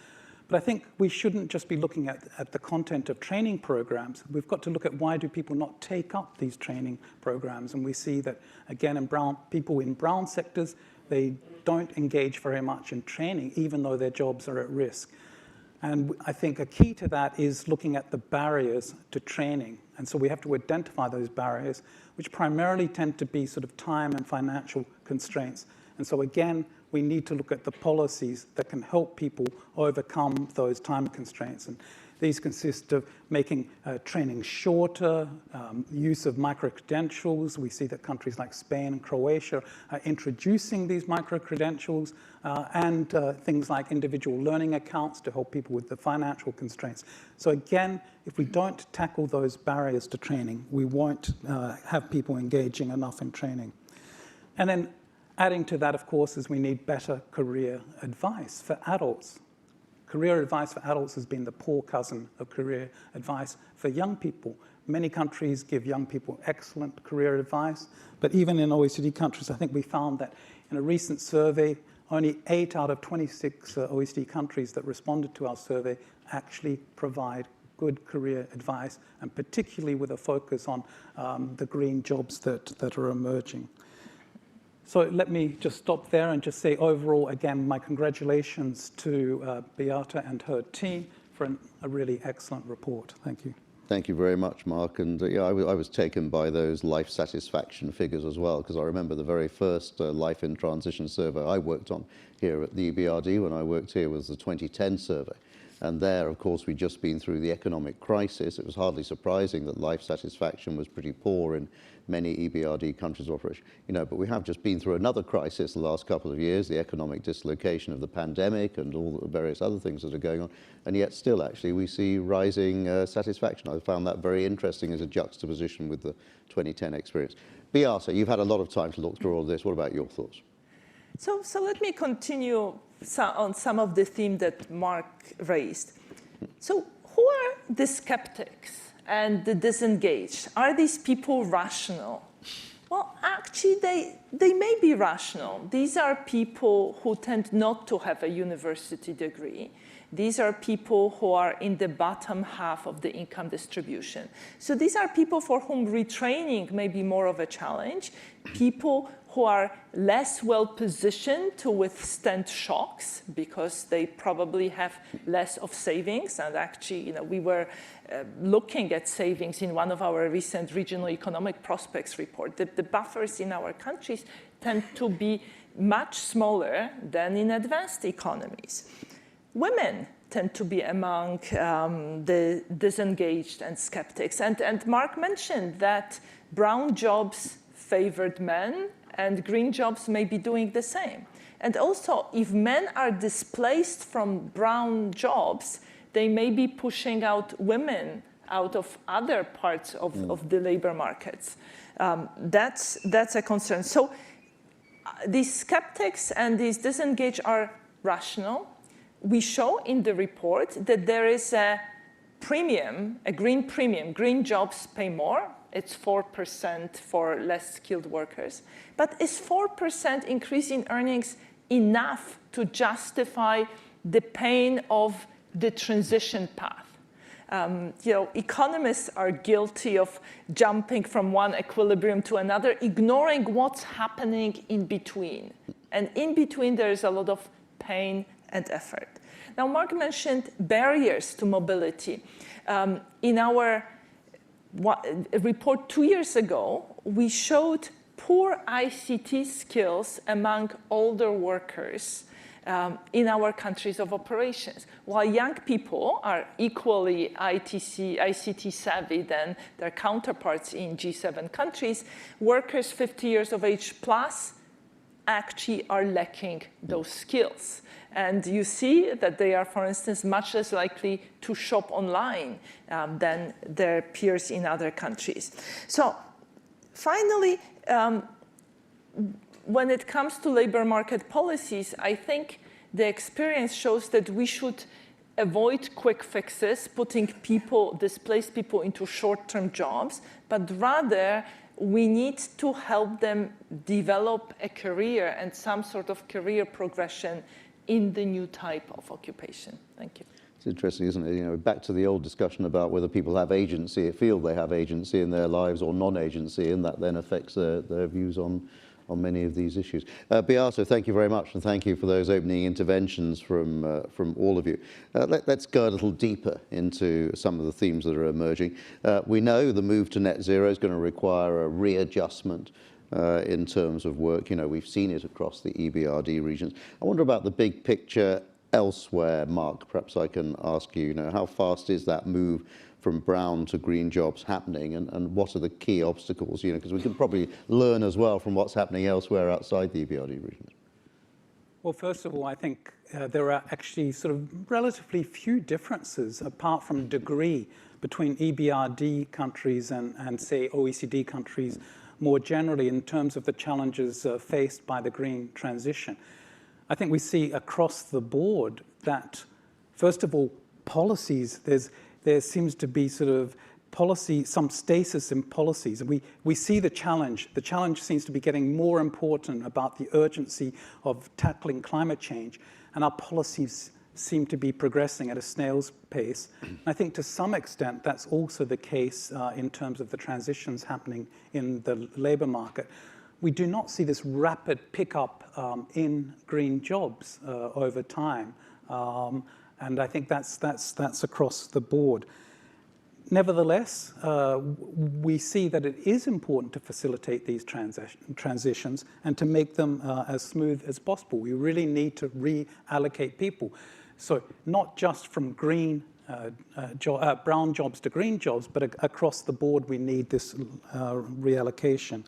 But I think we shouldn't just be looking at the content of training programs. We've got to look at why do people not take up these training programs. And we see that, again, people in brown sectors, they don't engage very much in training, even though their jobs are at risk. And I think a key to that is looking at the barriers to training. And so we have to identify those barriers, which primarily tend to be sort of time and financial constraints. And so again, we need to look at the policies that can help people overcome those time constraints. And these consist of making training shorter, use of micro-credentials. We see that countries like Spain and Croatia are introducing these micro-credentials, and things like individual learning accounts to help people with the financial constraints. So again, if we don't tackle those barriers to training, we won't have people engaging enough in training. And then adding to that, of course, is we need better career advice for adults. Career advice for adults has been the poor cousin of career advice for young people. Many countries give young people excellent career advice, but even in OECD countries, I think we found that in a recent survey, only 8 out of 26 OECD countries that responded to our survey actually provide good career advice, and particularly with a focus on the green jobs that are emerging. So let me just stop there and just say overall, again, my congratulations to Beata and her team for a really excellent report. Thank you. Thank you very much, Mark. And I was taken by those life satisfaction figures as well, because I remember the very first Life in Transition survey I worked on here at the EBRD when I worked here was the 2010 survey. And there, of course, we'd just been through the economic crisis. It was hardly surprising that life satisfaction was pretty poor in many EBRD countries of operation. But we have just been through another crisis the last couple of years, the economic dislocation of the pandemic and all the various other things that are going on. And yet still, actually, we see rising satisfaction. I found that very interesting as a juxtaposition with the 2010 experience. Beata, you've had a lot of time to look through all this. What about your thoughts? So let me continue on some of the themes that Mark raised. So who are the skeptics and the disengaged? Are these people rational? Well, actually, they may be rational. These are people who tend not to have a university degree. These are people who are in the bottom half of the income distribution. So these are people for whom retraining may be more of a challenge, people who are less well-positioned to withstand shocks because they probably have less of savings. And actually, we were looking at savings in one of our recent regional economic prospects report. The buffers in our countries tend to be much smaller than in advanced economies. Women tend to be among the disengaged and skeptics. And Mark mentioned that brown jobs favored men and green jobs may be doing the same. And also, if men are displaced from brown jobs, they may be pushing out women out of other parts of the labor markets. That's a concern. So these skeptics and these disengaged are rational. We show in the report that there is a premium, a green premium. Green jobs pay more. It's 4% for less skilled workers. But is 4% increase in earnings enough to justify the pain of the transition path? Economists are guilty of jumping from one equilibrium to another, ignoring what's happening in between. And in between, there is a lot of pain and effort. Now, Mark mentioned barriers to mobility. In our report 2 years ago, we showed poor ICT skills among older workers in our countries of operations. While young people are equally ICT savvy than their counterparts in G7 countries, workers 50 years of age plus actually are lacking those skills. And you see that they are, for instance, much less likely to shop online than their peers in other countries. So finally, when it comes to labor market policies, I think the experience shows that we should avoid quick fixes, putting displaced people into short-term jobs, but rather we need to help them develop a career and some sort of career progression in the new type of occupation. Thank you. It's interesting, isn't it? Back to the old discussion about whether people have agency, feel they have agency in their lives or non-agency, and that then affects their views on many of these issues. Beata, thank you very much, and thank you for those opening interventions from all of you. Let's go a little deeper into some of the themes that are emerging. We know the move to net zero is going to require a readjustment in terms of work. We've seen it across the EBRD regions. I wonder about the big picture elsewhere. Mark, perhaps I can ask you, how fast is that move from brown to green jobs happening, and what are the key obstacles? Because we can probably learn as well from what's happening elsewhere outside the EBRD regions. Well, first of all, I think there are actually sort of relatively few differences apart from degree between EBRD countries and say, OECD countries more generally in terms of the challenges faced by the green transition. I think we see across the board that, first of all, policies, there seems to be sort of some stasis in policies. And we see the challenge. The challenge seems to be getting more important about the urgency of tackling climate change. And our policies seem to be progressing at a snail's pace. And I think to some extent, that's also the case in terms of the transitions happening in the labor market. We do not see this rapid pickup in green jobs over time. And I think that's across the board. Nevertheless, we see that it is important to facilitate these transitions and to make them as smooth as possible. We really need to reallocate people. So not just from brown jobs to green jobs, but across the board we need this reallocation.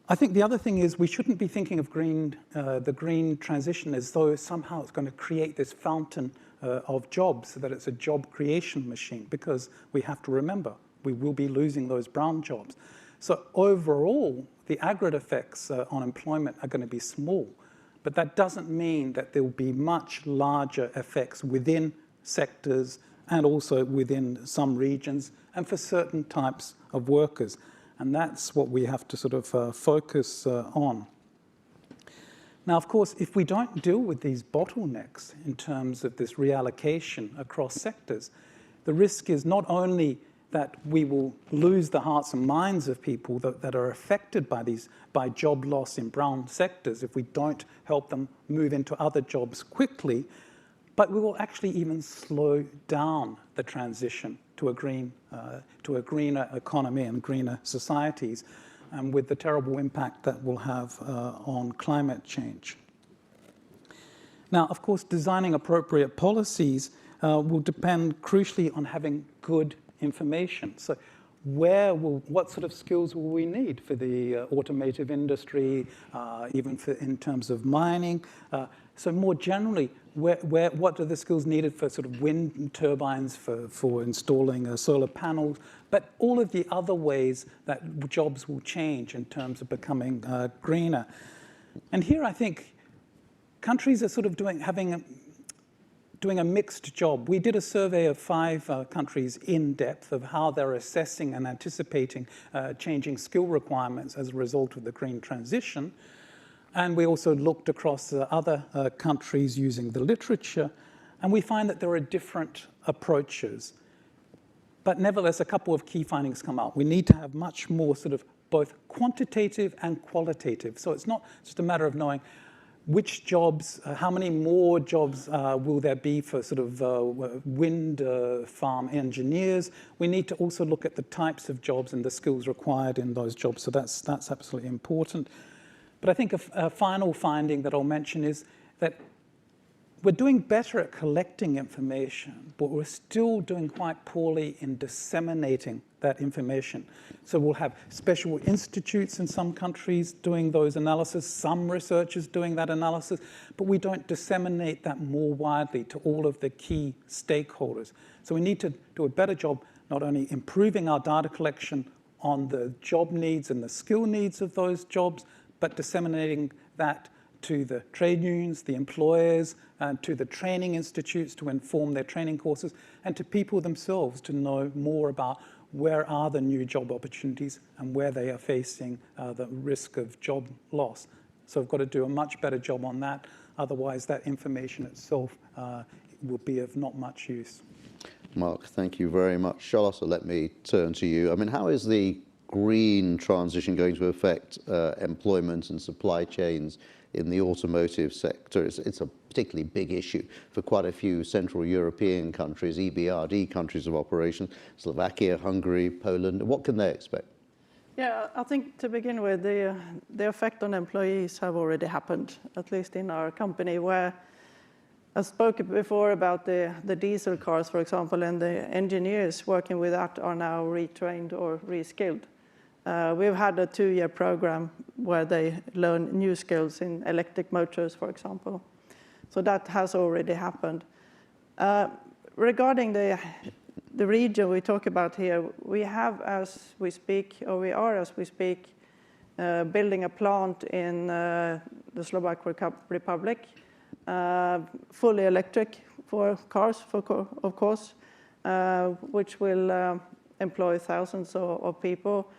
I think the other thing is we shouldn't be thinking of the green transition as though somehow it's going to create this fountain of jobs, that it's a job creation machine, because we have to remember we will be losing those brown jobs. So overall, the aggregate effects on employment are going to be small, but that doesn't mean that there will be much larger effects within sectors and also within some regions and for certain types of workers. And that's what we have to sort of focus on. Now, of course, if we don't deal with these bottlenecks in terms of this reallocation across sectors, the risk is not only that we will lose the hearts and minds of people that are affected by job loss in brown sectors if we don't help them move into other jobs quickly, but we will actually even slow down the transition to a greener economy and greener societies. and with the terrible impact that will have on climate change. Now, of course, designing appropriate policies will depend crucially on having good information. So what sort of skills will we need for the automotive industry, even in terms of mining? So more generally, what are the skills needed for sort of wind turbines, for installing solar panels, but all of the other ways that jobs will change in terms of becoming greener. And here I think countries are sort of doing a mixed job. We did a survey of 5 countries in depth of how they're assessing and anticipating changing skill requirements as a result of the green transition. And we also looked across other countries using the literature, and we find that there are different approaches. But nevertheless, a couple of key findings come out. We need to have much more sort of both quantitative and qualitative. So it's not just a matter of knowing which jobs, how many more jobs will there be for sort of wind farm engineers. We need to also look at the types of jobs and the skills required in those jobs. So that's absolutely important. But I think a final finding that I'll mention is that we're doing better at collecting information, but we're still doing quite poorly in disseminating that information. So we'll have special institutes in some countries doing those analyses, some researchers doing that analysis, but we don't disseminate that more widely to all of the key stakeholders. So we need to do a better job not only improving our data collection on the job needs and the skill needs of those jobs, but disseminating that to the trade unions, the employers, and to the training institutes to inform their training courses, and to people themselves to know more about where are the new job opportunities and where they are facing the risk of job loss. So we've got to do a much better job on that. Otherwise, that information itself will be of not much use. Mark, thank you very much. Charlotta, let me turn to you. I mean, how is the green transition going to affect employment and supply chains in the automotive sector? It's a particularly big issue for quite a few Central European countries, EBRD countries of operation, Slovakia, Hungary, Poland. What can they expect? Yeah, I think to begin with, the effect on employees have already happened, at least in our company, where I spoke before about the diesel cars, for example, and the engineers working with that are now retrained or reskilled. We've had a 2-year program where they learn new skills in electric motors, for example. So that has already happened. Regarding the region we talk about here, we have, as we speak, or we are, as we speak, building a plant in the Slovak Republic, fully electric for cars, of course, which will employ thousands of people.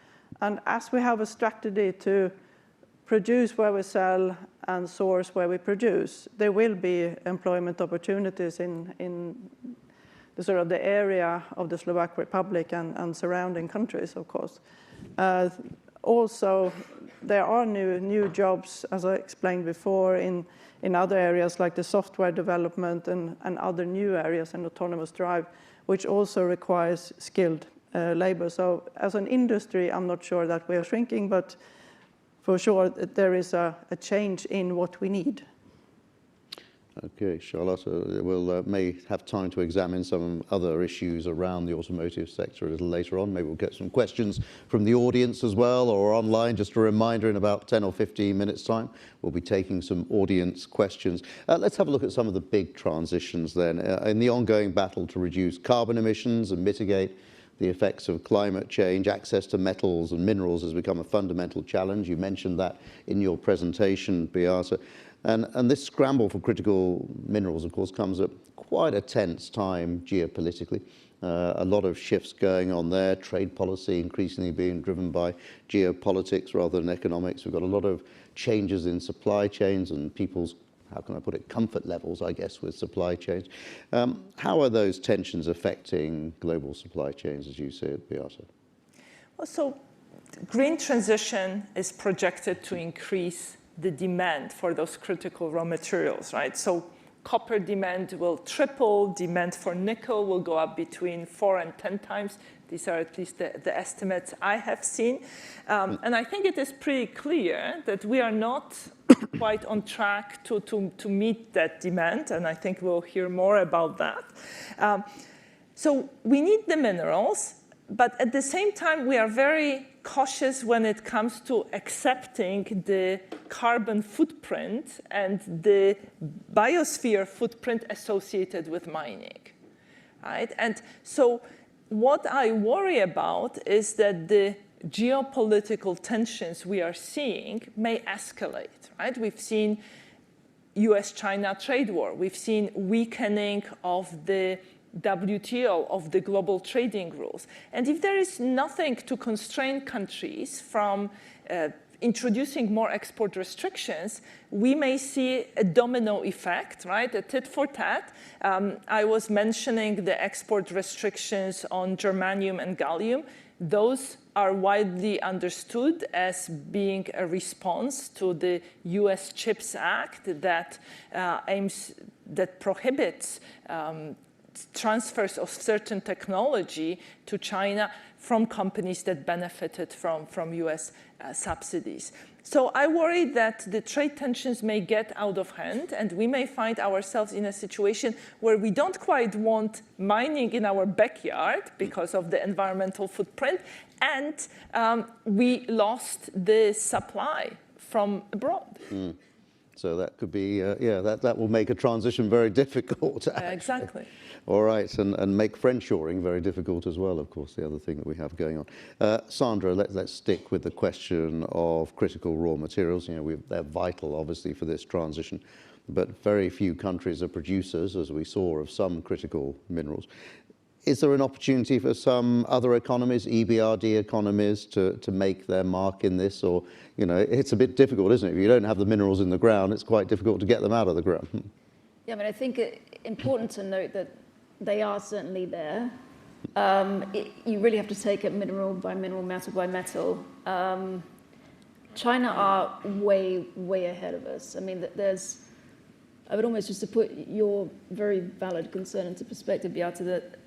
And as we have a strategy to produce where we sell and source where we produce, there will be employment opportunities in the sort of the area of the Slovak Republic and surrounding countries, of course. Also, there are new jobs, as I explained before, in other areas like the software development and other new areas in autonomous drive, which also requires skilled labor. So as an industry, I'm not sure that we are shrinking, but for sure there is a change in what we need. Okay, Charlotta, we'll may have time to examine some other issues around the automotive sector a little later on. Maybe we'll get some questions from the audience as well, or online. Just a reminder, in about 10 or 15 minutes' time, we'll be taking some audience questions. Let's have a look at some of the big transitions then. In the ongoing battle to reduce carbon emissions and mitigate the effects of climate change, access to metals and minerals has become a fundamental challenge. You mentioned that in your presentation, Beata. And this scramble for critical minerals, of course, comes at quite a tense time geopolitically. A lot of shifts going on there, trade policy increasingly being driven by geopolitics rather than economics. We've got a lot of changes in supply chains and people's, how can I put it, comfort levels, I guess, with supply chains. How are those tensions affecting global supply chains, as you see it, Beata? Well, so green transition is projected to increase the demand for those critical raw materials, right? So copper demand will triple, demand for nickel will go up between 4 and 10 times. These are at least the estimates I have seen. And I think it is pretty clear that we are not quite on track to meet that demand, and I think we'll hear more about that. So we need the minerals, but at the same time, we are very cautious when it comes to accepting the carbon footprint and the biosphere footprint associated with mining, right? And so what I worry about is that the geopolitical tensions we are seeing may escalate, right? We've seen US-China trade war. We've seen weakening of the WTO, of the global trading rules. And if there is nothing to constrain countries from introducing more export restrictions, we may see a domino effect, right? A tit for tat. I was mentioning the export restrictions on germanium and gallium. Those are widely understood as being a response to the US CHIPS Act that prohibits transfers of certain technology to China from companies that benefited from US subsidies. So I worry that the trade tensions may get out of hand, and we may find ourselves in a situation where we don't quite want mining in our backyard because of the environmental footprint, and we lost the supply from abroad. So that could be, that will make a transition very difficult. Exactly. All right, and make friendshoring very difficult as well, of course, the other thing that we have going on. Sandra, let's stick with the question of critical raw materials. You know, they're vital, obviously, for this transition, but very few countries are producers, as we saw, of some critical minerals. Is there an opportunity for some other economies, EBRD economies, to make their mark in this? Or, you know, it's a bit difficult, isn't it? If you don't have the minerals in the ground, it's quite difficult to get them out of the ground. Yeah, I mean, I think it's important to note that they are certainly there. You really have to take it mineral by mineral, metal by metal. China are way, way ahead of us. I mean, I would almost just to put your very valid concern into perspective, Beata, that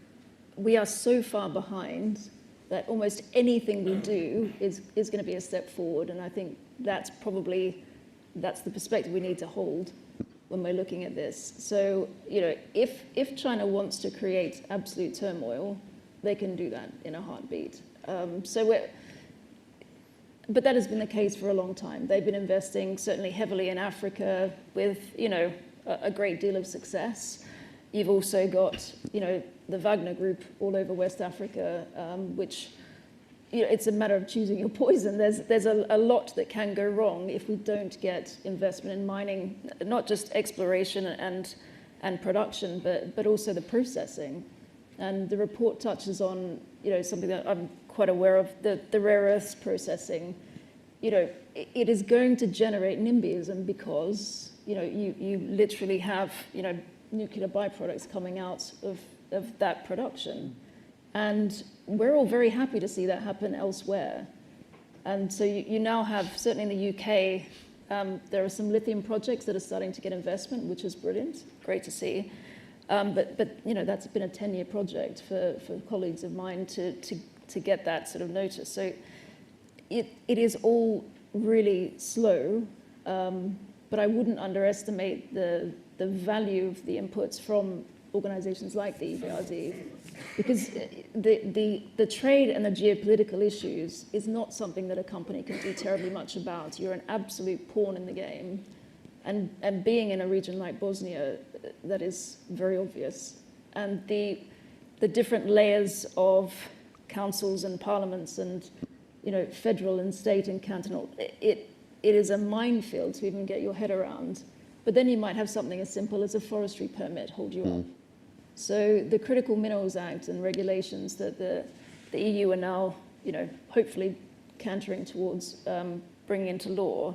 we are so far behind that almost anything we do is going to be a step forward. And I think that's the perspective we need to hold when we're looking at this. So, you know, if China wants to create absolute turmoil, they can do that in a heartbeat. But that has been the case for a long time. They've been investing certainly heavily in Africa with, you know, a great deal of success. You've also got, you know, the Wagner Group all over West Africa, which, you know, it's a matter of choosing your poison. There's a lot that can go wrong if we don't get investment in mining, not just exploration and production, but also the processing. And the report touches on, you know, something that I'm quite aware of, the rare earths processing. You know, it is going to generate NIMBYism because, you know, you literally have, you know, nuclear byproducts coming out of that production. And we're all very happy to see that happen elsewhere. And so you now have, certainly in the UK, there are some lithium projects that are starting to get investment, which is brilliant, great to see. But you know, that's been a 10-year project for colleagues of mine to get that sort of notice. So it is all really slow, but I wouldn't underestimate the value of the inputs from organizations like the EBRD, because the trade and the geopolitical issues is not something that a company can do terribly much about. You're an absolute pawn in the game. And being in a region like Bosnia, that is very obvious. And the different layers of councils and parliaments and, you know, federal and state and cantonal, it is a minefield to even get your head around. But then you might have something as simple as a forestry permit hold you up. So the Critical Minerals Act and regulations that the EU are now, you know, hopefully cantering towards bringing into law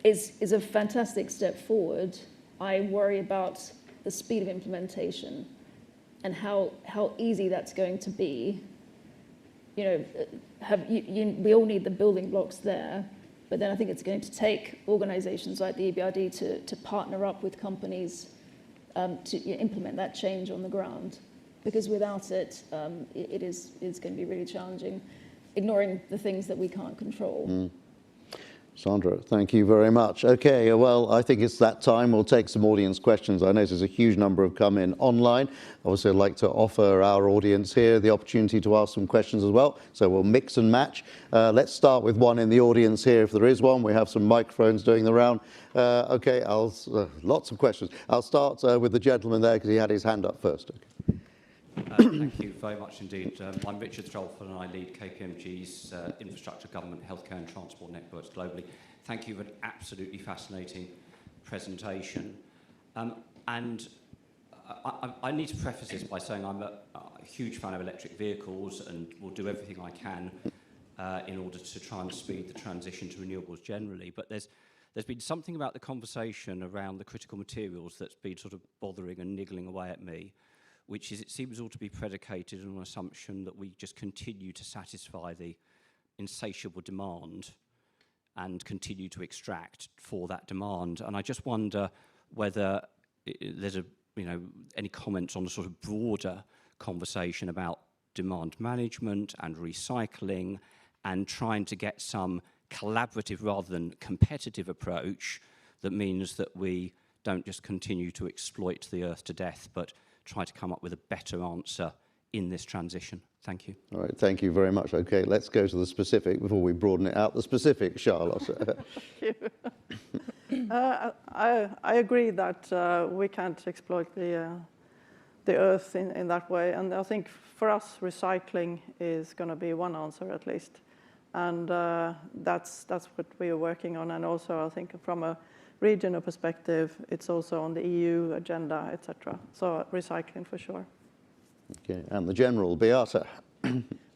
is a fantastic step forward. I worry about the speed of implementation and how easy that's going to be. You know, we all need the building blocks there, but then I think it's going to take organizations like the EBRD to partner up with companies to implement that change on the ground. Because without it, it's going to be really challenging, ignoring the things that we can't control. Sandra, thank you very much. Okay, well, I think it's that time. We'll take some audience questions. I notice a huge number have come in online. Obviously, I'd like to offer our audience here the opportunity to ask some questions as well. So we'll mix and match. Let's start with one in the audience here, if there is one. We have some microphones doing the round. Okay, lots of questions. I'll start with the gentleman there because he had his hand up first. Okay. Thank you very much indeed. I'm Richard Throlford and I lead KPMG's infrastructure, government, healthcare and transport networks globally. Thank you for an absolutely fascinating presentation. I need to preface this by saying I'm a huge fan of electric vehicles and will do everything I can in order to try and speed the transition to renewables generally. But there's been something about the conversation around the critical materials that's been sort of bothering and niggling away at me, which is it seems all to be predicated on an assumption that we just continue to satisfy the insatiable demand and continue to extract for that demand. And I just wonder whether there's any comments on the sort of broader conversation about demand management and recycling and trying to get some collaborative rather than competitive approach that means that we don't just continue to exploit the earth to death, but try to come up with a better answer in this transition. Thank you. All right, thank you very much. Okay, let's go to the specific before we broaden it out. The specific, Charlotta. I agree that we can't exploit the earth in that way, and I think for us recycling is going to be one answer at least, and that's what we are working on. And also I think from a regional perspective, it's also on the EU agenda, etc. So recycling for sure. Okay, and the general, Beata.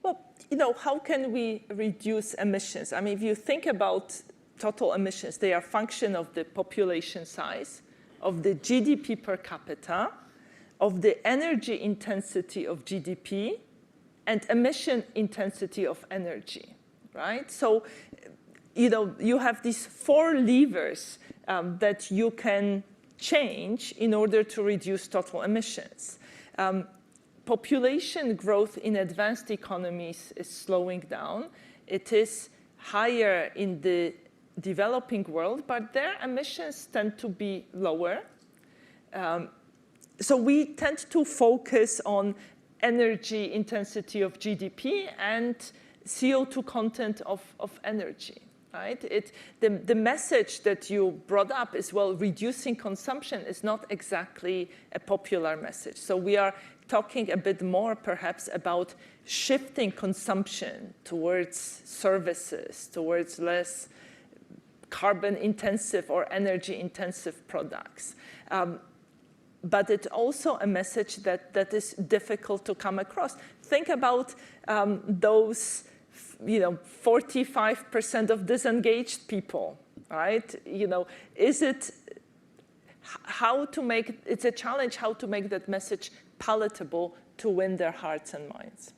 Well, how can we reduce emissions? I mean, if you think about total emissions, they are a function of the population size, of the GDP per capita, of the energy intensity of GDP, and emission intensity of energy, right? So, you have these 4 levers that you can change in order to reduce total emissions. Population growth in advanced economies is slowing down. It is higher in the developing world, but their emissions tend to be lower. So we tend to focus on energy intensity of GDP and CO2 content of energy. Right? The message that you brought up is, well, reducing consumption is not exactly a popular message. So we are talking a bit more, perhaps, about shifting consumption towards services, towards less carbon-intensive or energy-intensive products. But it's also a message that is difficult to come across. Think about those 45% of disengaged people, right? Is it how to make, it's a challenge how to make that message palatable to win their hearts and minds.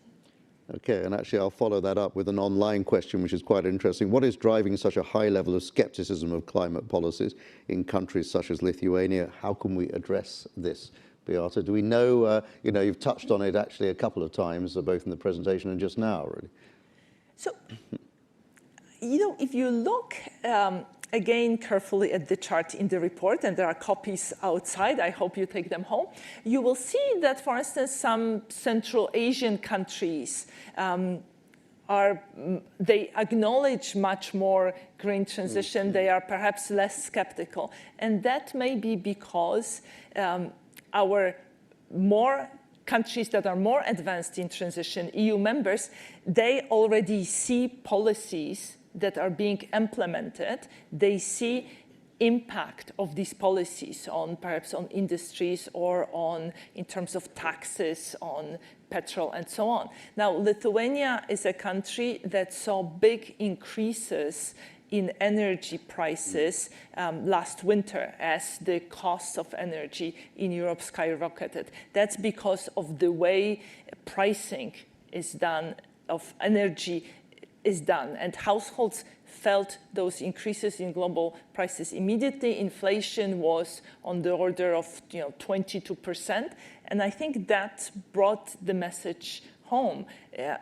Okay, and actually I'll follow that up with an online question, which is quite interesting. What is driving such a high level of skepticism of climate policies in countries such as Lithuania? How can we address this? Beata, do we know, you've touched on it actually a couple of times, both in the presentation and just now, really. So, if you look again carefully at the chart in the report, and there are copies outside, I hope you take them home, you will see that, for instance, some Central Asian countries they acknowledge much more green transition. They are perhaps less skeptical. And that may be because our countries that are more advanced in transition, EU members, they already see policies that are being implemented. They see impact of these policies on perhaps on industries or on in terms of taxes on petrol and so on. Now, Lithuania is a country that saw big increases in energy prices last winter as the cost of energy in Europe skyrocketed. That's because of the way pricing is done, of energy is done, and households felt those increases in global prices immediately. Inflation was on the order of 22%. And I think that brought the message home.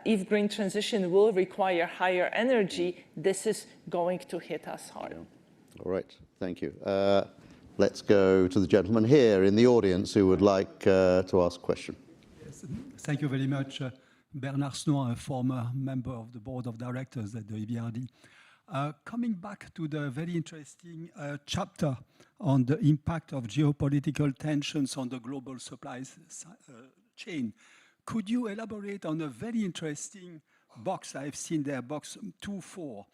If green transition will require higher energy, this is going to hit us hard. Yeah. All right, thank you. Let's go to the gentleman here in the audience who would like to ask a question. Yes, thank you very much. Bernard Snoy, a former member of the board of directors at the EBRD. Coming back to the very interesting chapter on the impact of geopolitical tensions on the global supply chain, could you elaborate on a very interesting box I've seen there, box 2.4,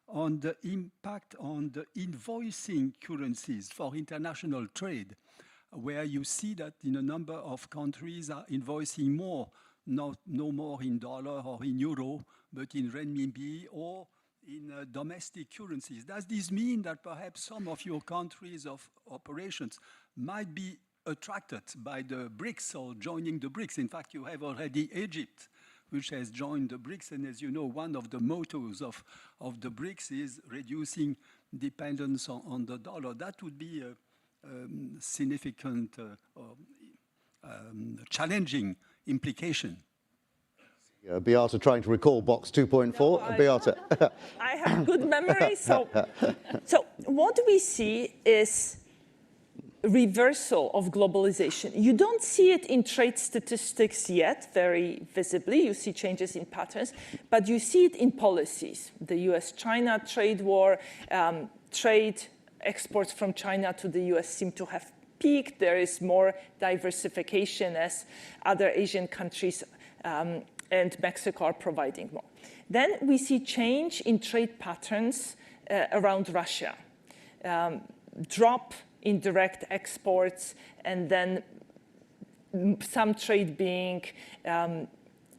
on the impact on the invoicing currencies for international trade, where you see that in a number of countries are invoicing more, no more in dollar or in euro, but in renminbi or in domestic currencies. Does this mean that perhaps some of your countries of operations might be attracted by the BRICS or joining the BRICS? In fact, you have already Egypt, which has joined the BRICS. And as you know, one of the mottos of the BRICS is reducing dependence on the dollar. That would be a significant, challenging implication. Beata trying to recall box 2.4. No, Beata. I have good memory. So what we see is reversal of globalization. You don't see it in trade statistics yet very visibly. You see changes in patterns, but you see it in policies. The US-China trade war, trade exports from China to the US seem to have peaked. There is more diversification as other Asian countries and Mexico are providing more. Then we see change in trade patterns around Russia. Drop in direct exports, and then some trade being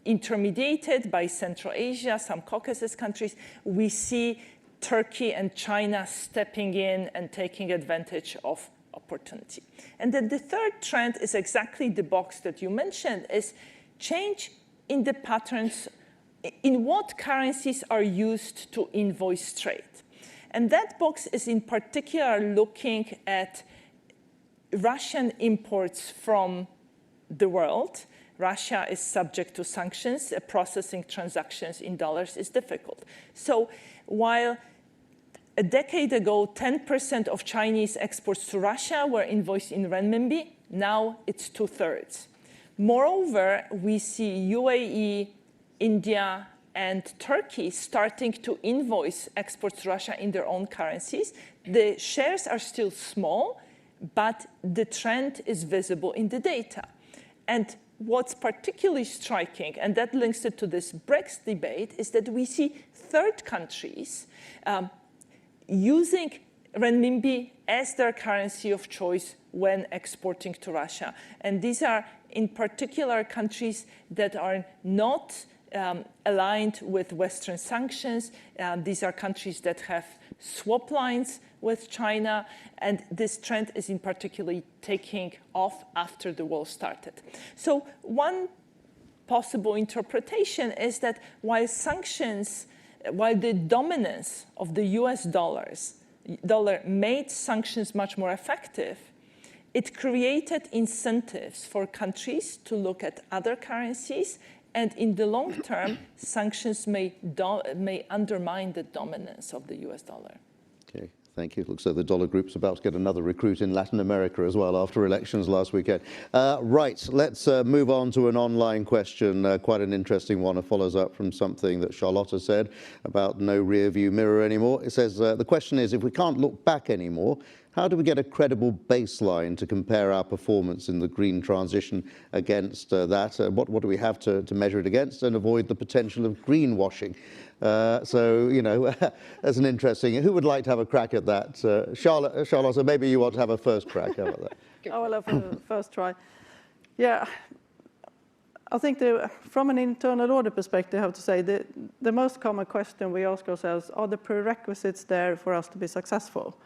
intermediated by Central Asia, some Caucasus countries. We see Turkey and China stepping in and taking advantage of opportunity. And then the third trend is exactly the box that you mentioned, is change in the patterns in what currencies are used to invoice trade. And that box is in particular looking at Russian imports from the world. Russia is subject to sanctions. Processing transactions in dollars is difficult. So while a decade ago, 10% of Chinese exports to Russia were invoiced in renminbi, now it's 2/3. Moreover, we see UAE, India, and Turkey starting to invoice exports to Russia in their own currencies. The shares are still small, but the trend is visible in the data. And what's particularly striking, and that links it to this BRICS debate, is that we see third countries using renminbi as their currency of choice when exporting to Russia. And these are in particular countries that are not aligned with Western sanctions. These are countries that have swap lines with China, and this trend is in particular taking off after the war started. So one possible interpretation is that while the dominance of the US dollar made sanctions much more effective, it created incentives for countries to look at other currencies. And in the long term, sanctions may undermine the dominance of the US dollar. Okay, thank you. Looks like the dollar group's about to get another recruit in Latin America as well after elections last weekend. Right, let's move on to an online question, quite an interesting one. It follows up from something that Charlotta said about no rear view mirror anymore. It says, the question is, if we can't look back anymore, how do we get a credible baseline to compare our performance in the green transition against that? What do we have to measure it against and avoid the potential of greenwashing? So, you know, that's an interesting. Who would like to have a crack at that? Charlotta, maybe you want to have a first crack. How about that? I will have a first try. Yeah, I think from an internal audit perspective, I have to say the most common question we ask ourselves, are the prerequisites there for us to be successful?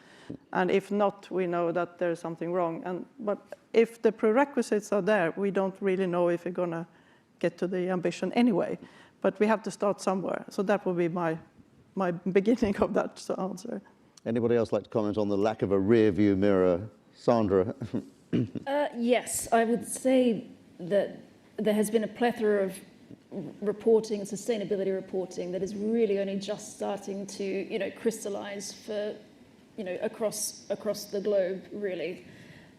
And if not, we know that there's something wrong. But if the prerequisites are there, we don't really know if we're going to get to the ambition anyway. But we have to start somewhere. So that will be my my beginning of that answer. Anybody else like to comment on the lack of a rear view mirror? Sandra? Yes, I would say that there has been a plethora of reporting, sustainability reporting, that is really only just starting to, crystallize for, across the globe, really.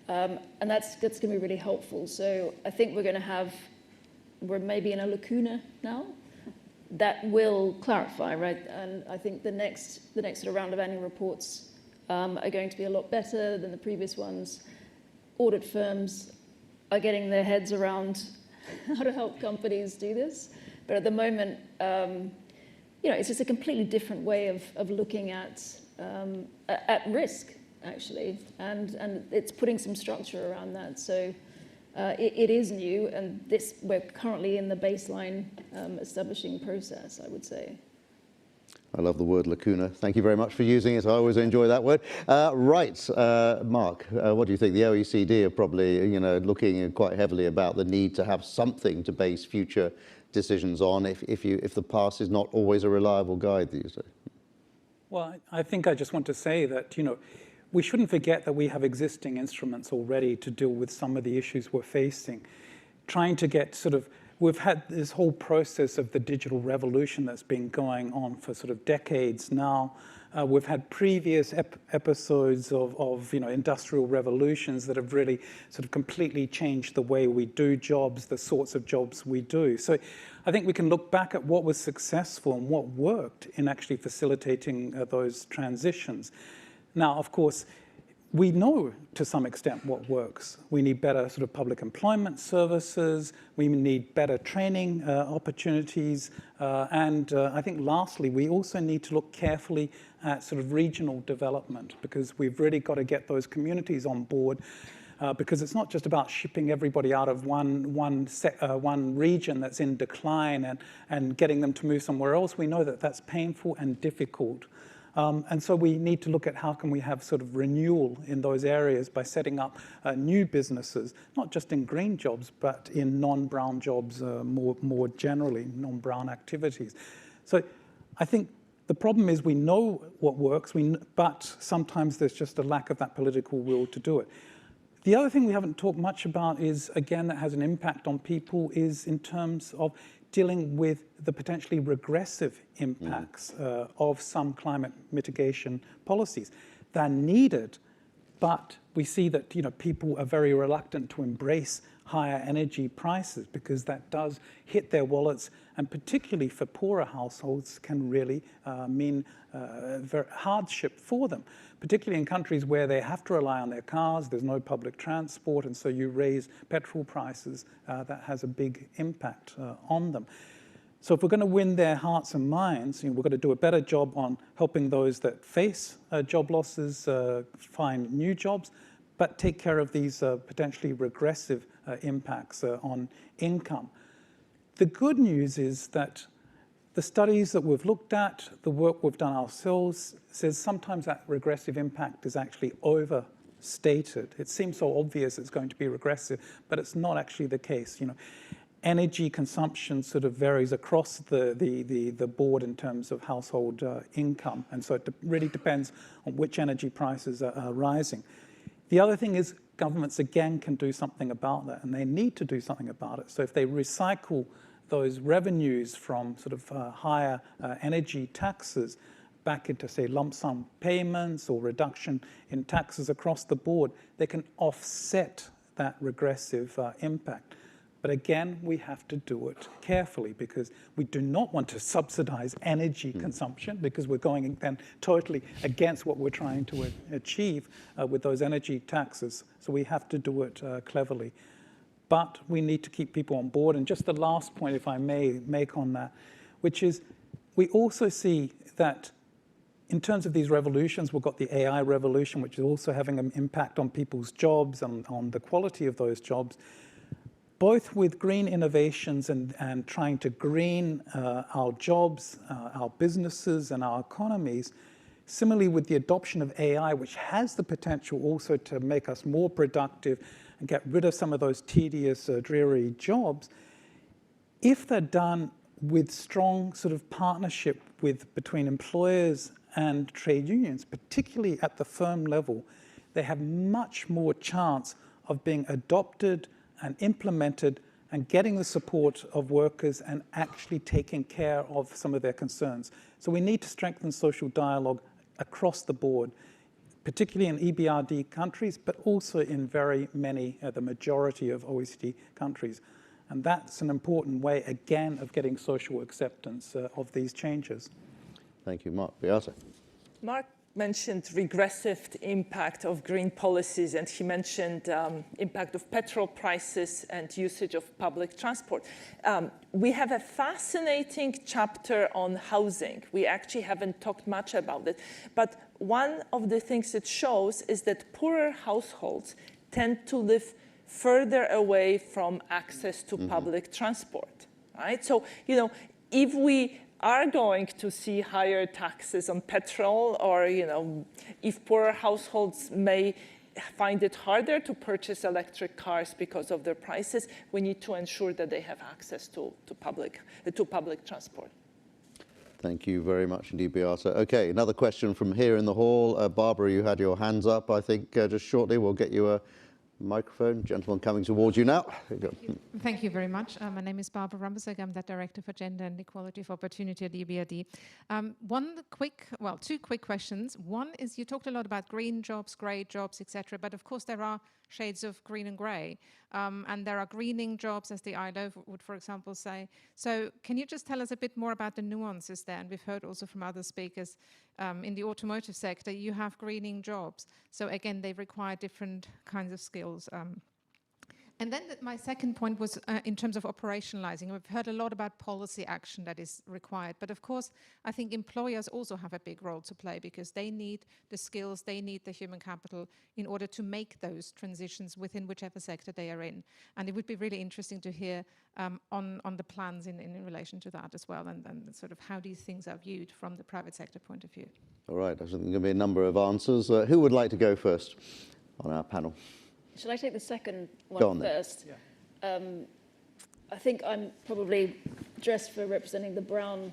And that's going to be really helpful. So I think we're maybe in a lacuna now that will clarify, right? And I think the next sort of round of annual reports are going to be a lot better than the previous ones. Audit firms are getting their heads around how to help companies do this. But at the moment, it's just a completely different way of looking at risk, actually. And it's putting some structure around that. So it is new, and we're currently in the baseline establishing process, I would say. I love the word lacuna. Thank you very much for using it. I always enjoy that word. Mark, what do you think? The OECD are probably, looking quite heavily about the need to have something to base future decisions on if the past is not always a reliable guide, these days. Well, I think I just want to say that, we shouldn't forget that we have existing instruments already to deal with some of the issues we're facing. Trying to get we've had this whole process of the digital revolution that's been going on for sort of decades now. We've had previous episodes of industrial revolutions that have really sort of completely changed the way we do jobs, the sorts of jobs we do. So I think we can look back at what was successful and what worked in actually facilitating those transitions. Now, of course, we know to some extent what works. We need better sort of public employment services. We need better training opportunities. And I think lastly, we also need to look carefully at sort of regional development, because we've really got to get those communities on board, because it's not just about shipping everybody out of one region that's in decline and getting them to move somewhere else. We know that that's painful and difficult. And so we need to look at how can we have sort of renewal in those areas by setting up new businesses, not just in green jobs, but in non-brown jobs more generally, non-brown activities. So I think the problem is we know what works, but sometimes there's just a lack of that political will to do it. The other thing we haven't talked much about is, again, that has an impact on people, is in terms of dealing with the potentially regressive impacts of some climate mitigation policies. They're needed, but we see that people are very reluctant to embrace higher energy prices, because that does hit their wallets, and particularly for poorer households can really mean hardship for them, particularly in countries where they have to rely on their cars, there's no public transport, and so you raise petrol prices, that has a big impact on them. So if we're going to win their hearts and minds, we've got to do a better job on helping those that face job losses find new jobs, but take care of these potentially regressive impacts on income. The good news is that the studies that we've looked at, the work we've done ourselves, says sometimes that regressive impact is actually overstated. It seems so obvious it's going to be regressive, but it's not actually the case. Energy consumption sort of varies across the board in terms of household income, and so it really depends on which energy prices are rising. The other thing is governments, again, can do something about that, and they need to do something about it. So if they recycle those revenues from sort of higher energy taxes back into, say, lump sum payments or reduction in taxes across the board, they can offset that regressive impact. But again, we have to do it carefully, because we do not want to subsidize energy consumption, because we're going then totally against what we're trying to achieve with those energy taxes. So we have to do it cleverly. But we need to keep people on board. And just the last point, if I may make on that, which is we also see that in terms of these revolutions, we've got the AI revolution, which is also having an impact on people's jobs and on the quality of those jobs. Both with green innovations and trying to green our jobs, our businesses, and our economies. Similarly, with the adoption of AI, which has the potential also to make us more productive and get rid of some of those tedious, dreary jobs, if they're done with strong sort of partnership between employers and trade unions, particularly at the firm level, they have much more chance of being adopted and implemented and getting the support of workers and actually taking care of some of their concerns. So we need to strengthen social dialogue across the board, particularly in EBRD countries, but also in very many, the majority of OECD countries. And that's an important way, again, of getting social acceptance of these changes. Thank you, Mark. Beata. Mark mentioned regressive impact of green policies, and he mentioned impact of petrol prices and usage of public transport. We have a fascinating chapter on housing. We actually haven't talked much about it, but one of the things it shows is that poorer households tend to live further away from access to public transport, right? So, you know, if we are going to see higher taxes on petrol, or, you know, if poorer households may find it harder to purchase electric cars because of their prices, we need to ensure that they have access to public transport. Thank you very much indeed, Beata. Okay, another question from here in the hall. Barbara, you had your hands up, I think, just shortly. We'll get you a microphone. Gentleman coming towards you now. Thank you very much. My name is Barbara Rumberseg. I'm the Director for Gender and Equality of Opportunity at EBRD. Two quick questions. One is, you talked a lot about green jobs, grey jobs, etc. But of course there are shades of green and grey. And there are greening jobs, as the ILO would, for example, say. So can you just tell us a bit more about the nuances there? And we've heard also from other speakers in the automotive sector, you have greening jobs. So again, they require different kinds of skills. And then my second point was in terms of operationalizing. We've heard a lot about policy action that is required. But of course, I think employers also have a big role to play, because they need the skills, they need the human capital in order to make those transitions within whichever sector they are in. And it would be really interesting to hear on the plans in relation to that as well, and sort of how these things are viewed from the private sector point of view. All right, there's going to be a number of answers. Who would like to go first on our panel? Shall I take the second one first? Yeah. I think I'm probably dressed for representing the brown.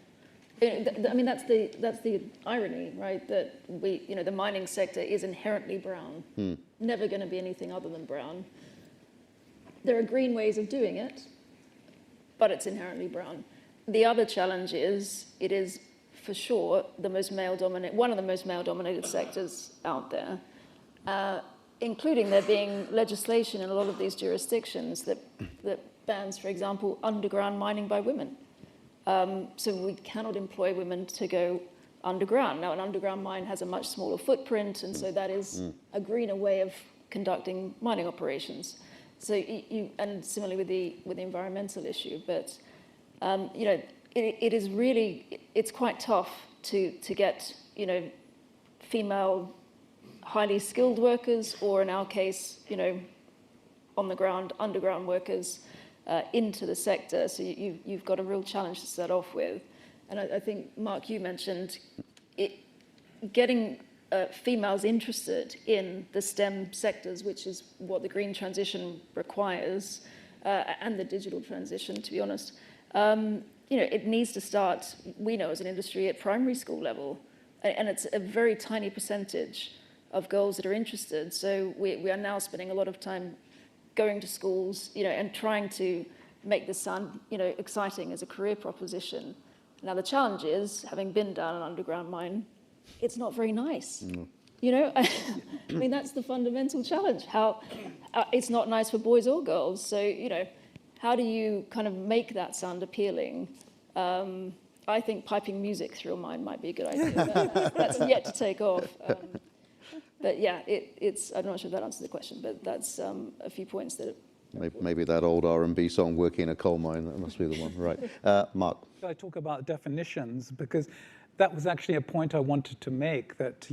I mean, that's the irony, right? That the mining sector is inherently brown, never going to be anything other than brown. There are green ways of doing it, but it's inherently brown. The other challenge is it is for sure one of the most male-dominated sectors out there. Including there being legislation in a lot of these jurisdictions that bans, for example, underground mining by women. So we cannot employ women to go underground. Now, an underground mine has a much smaller footprint, and so that is a greener way of conducting mining operations. So and similarly with the environmental issue, but it is really, it's quite tough to get female highly skilled workers, or in our case, on the ground, underground workers into the sector. So you've got a real challenge to start off with. And I think, Mark, you mentioned getting females interested in the STEM sectors, which is what the green transition requires, and the digital transition, to be honest. It needs to start, we know as an industry, at primary school level. And it's a very tiny percentage of girls that are interested. So we are now spending a lot of time going to schools, and trying to make this sound, exciting as a career proposition. Now the challenge is, having been down an underground mine, it's not very nice. I mean, that's the fundamental challenge. How it's not nice for boys or girls. So, how do you kind of make that sound appealing? I think piping music through a mine might be a good idea. But that's yet to take off. But yeah, I'm not sure if that answers the question, but that's a few points that... Maybe that old R&B song, Working in a Coal Mine, that must be the one, right. Mark. I talk about definitions, because that was actually a point I wanted to make, that,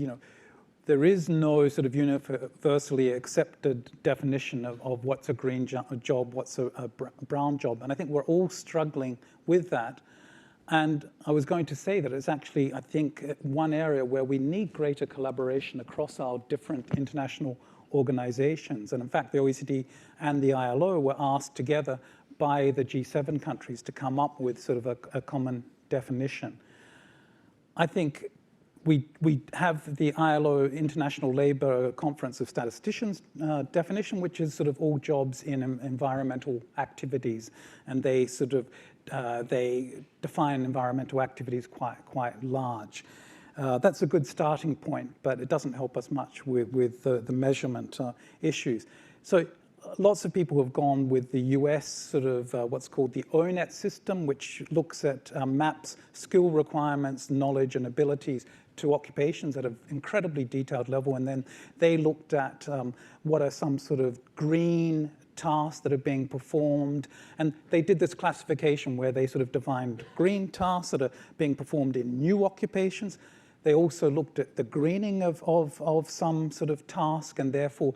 there is no sort of universally accepted definition of what's a green job, what's a brown job. And I think we're all struggling with that. And I was going to say that it's actually, I think, one area where we need greater collaboration across our different international organizations. And in fact, the OECD and the ILO were asked together by the G7 countries to come up with sort of a common definition. I think we have the ILO International Labour Conference of Statisticians definition, which is sort of all jobs in environmental activities, and they sort of they define environmental activities quite large. That's a good starting point, but it doesn't help us much with the measurement issues. So lots of people have gone with the US sort of what's called the ONET system, which looks at maps skill requirements, knowledge and abilities to occupations at an incredibly detailed level. And then they looked at what are some sort of green tasks that are being performed. And they did this classification where they sort of defined green tasks that are being performed in new occupations. They also looked at the greening of some sort of task, and therefore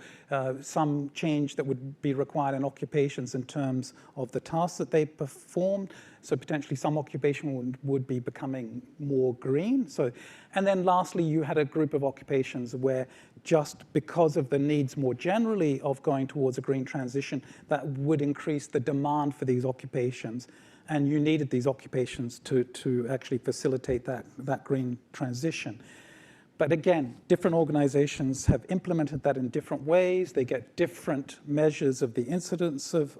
some change that would be required in occupations in terms of the tasks that they performed. So potentially some occupation would be becoming more green. So, and then lastly, you had a group of occupations where just because of the needs more generally of going towards a green transition, that would increase the demand for these occupations. And you needed these occupations to actually facilitate that green transition. But again, different organizations have implemented that in different ways. They get different measures of the incidence of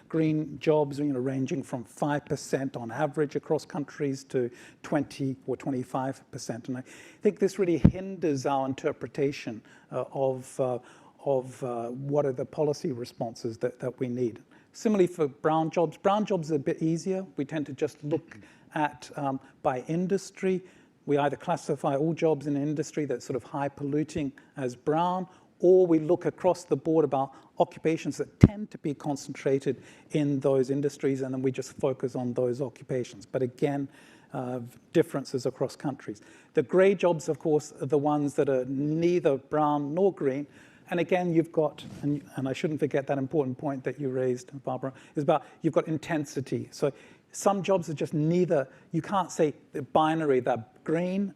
green jobs, ranging from 5% on average across countries to 20 or 25%. And I think this really hinders our interpretation of what are the policy responses that we need. Similarly for brown jobs are a bit easier. We tend to just look at by industry. We either classify all jobs in industry that's sort of high polluting as brown, or we look across the board about occupations that tend to be concentrated in those industries, and then we just focus on those occupations. But again, differences across countries. The grey jobs, of course, are the ones that are neither brown nor green. And again, you've got, and I shouldn't forget that important point that you raised, Barbara, is about you've got intensity. So some jobs are just neither, you can't say the binary, they're green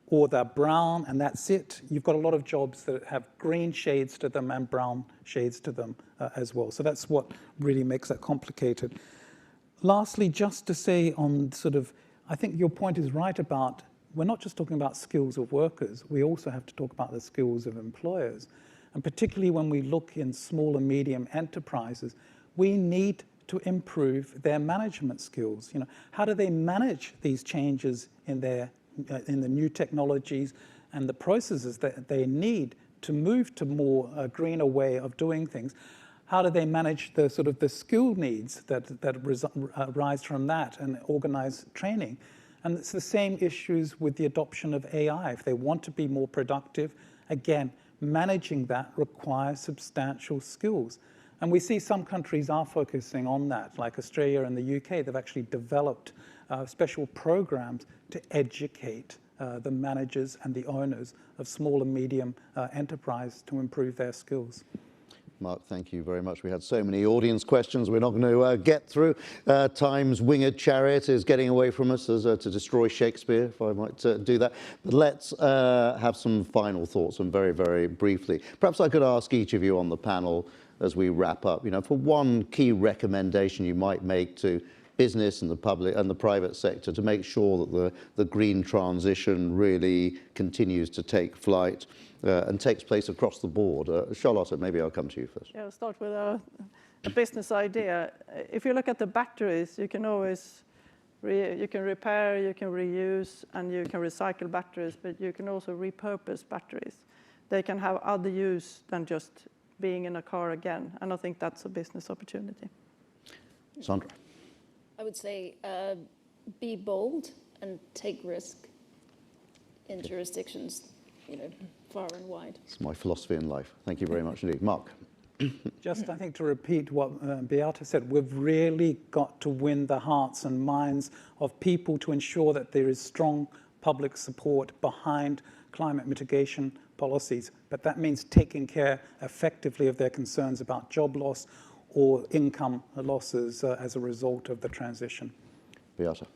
or they're brown and that's it. You've got a lot of jobs that have green shades to them and brown shades to them as well. So that's what really makes that complicated. Lastly, just to say on sort of, I think your point is right about, we're not just talking about skills of workers, we also have to talk about the skills of employers. And particularly when we look in small and medium enterprises, we need to improve their management skills. How do they manage these changes in the new technologies and the processes that they need to move to more greener way of doing things? How do they manage the sort of the skill needs that arise from that and organize training? And it's the same issues with the adoption of AI. If they want to be more productive, again, managing that requires substantial skills. And we see some countries are focusing on that, like Australia and the UK. They've actually developed special programs to educate the managers and the owners of small and medium enterprise to improve their skills. Mark, thank you very much. We had so many audience questions we're not going to get through. Time's winged chariot is getting away from us as to destroy Shakespeare, if I might do that. But let's have some final thoughts, and very, very briefly. Perhaps I could ask each of you on the panel as we wrap up, for one key recommendation you might make to business and the public and the private sector to make sure that the green transition really continues to take flight and takes place across the board. Charlotta, maybe I'll come to you first. Yeah, I'll start with a business idea. If you look at the batteries, you can always you can repair, you can reuse, and you can recycle batteries, but you can also repurpose batteries. They can have other use than just being in a car again, and I think that's a business opportunity. Sandra. I would say be bold and take risk in jurisdictions, far and wide. It's my philosophy in life. Thank you very much indeed. Mark. Just, I think, to repeat what Beata said, we've really got to win the hearts and minds of people to ensure that there is strong public support behind climate mitigation policies. But that means taking care effectively of their concerns about job loss or income losses as a result of the transition. Beata.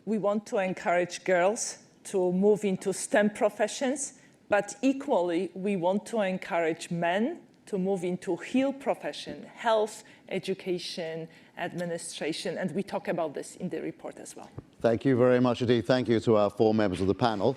We want to encourage girls to move into STEM professions, but equally we want to encourage men to move into HEAL profession, health, education, administration, and we talk about this in the report as well. Thank you very much indeed. Thank you to our 4 members of the panel.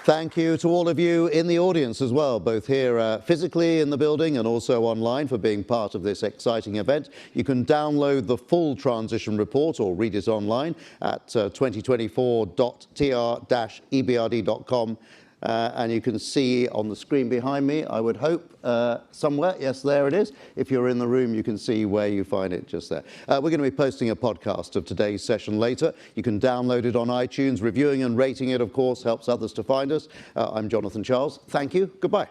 Thank you to all of you in the audience as well, both here physically in the building and also online, for being part of this exciting event. You can download the full transition report or read it online at 2024.tr-ebrd.com. And you can see on the screen behind me, I would hope, somewhere. Yes, there it is. If you're in the room, you can see where you find it just there. We're going to be posting a podcast of today's session later. You can download it on iTunes. Reviewing and rating it, of course, helps others to find us. I'm Jonathan Charles. Thank you. Goodbye.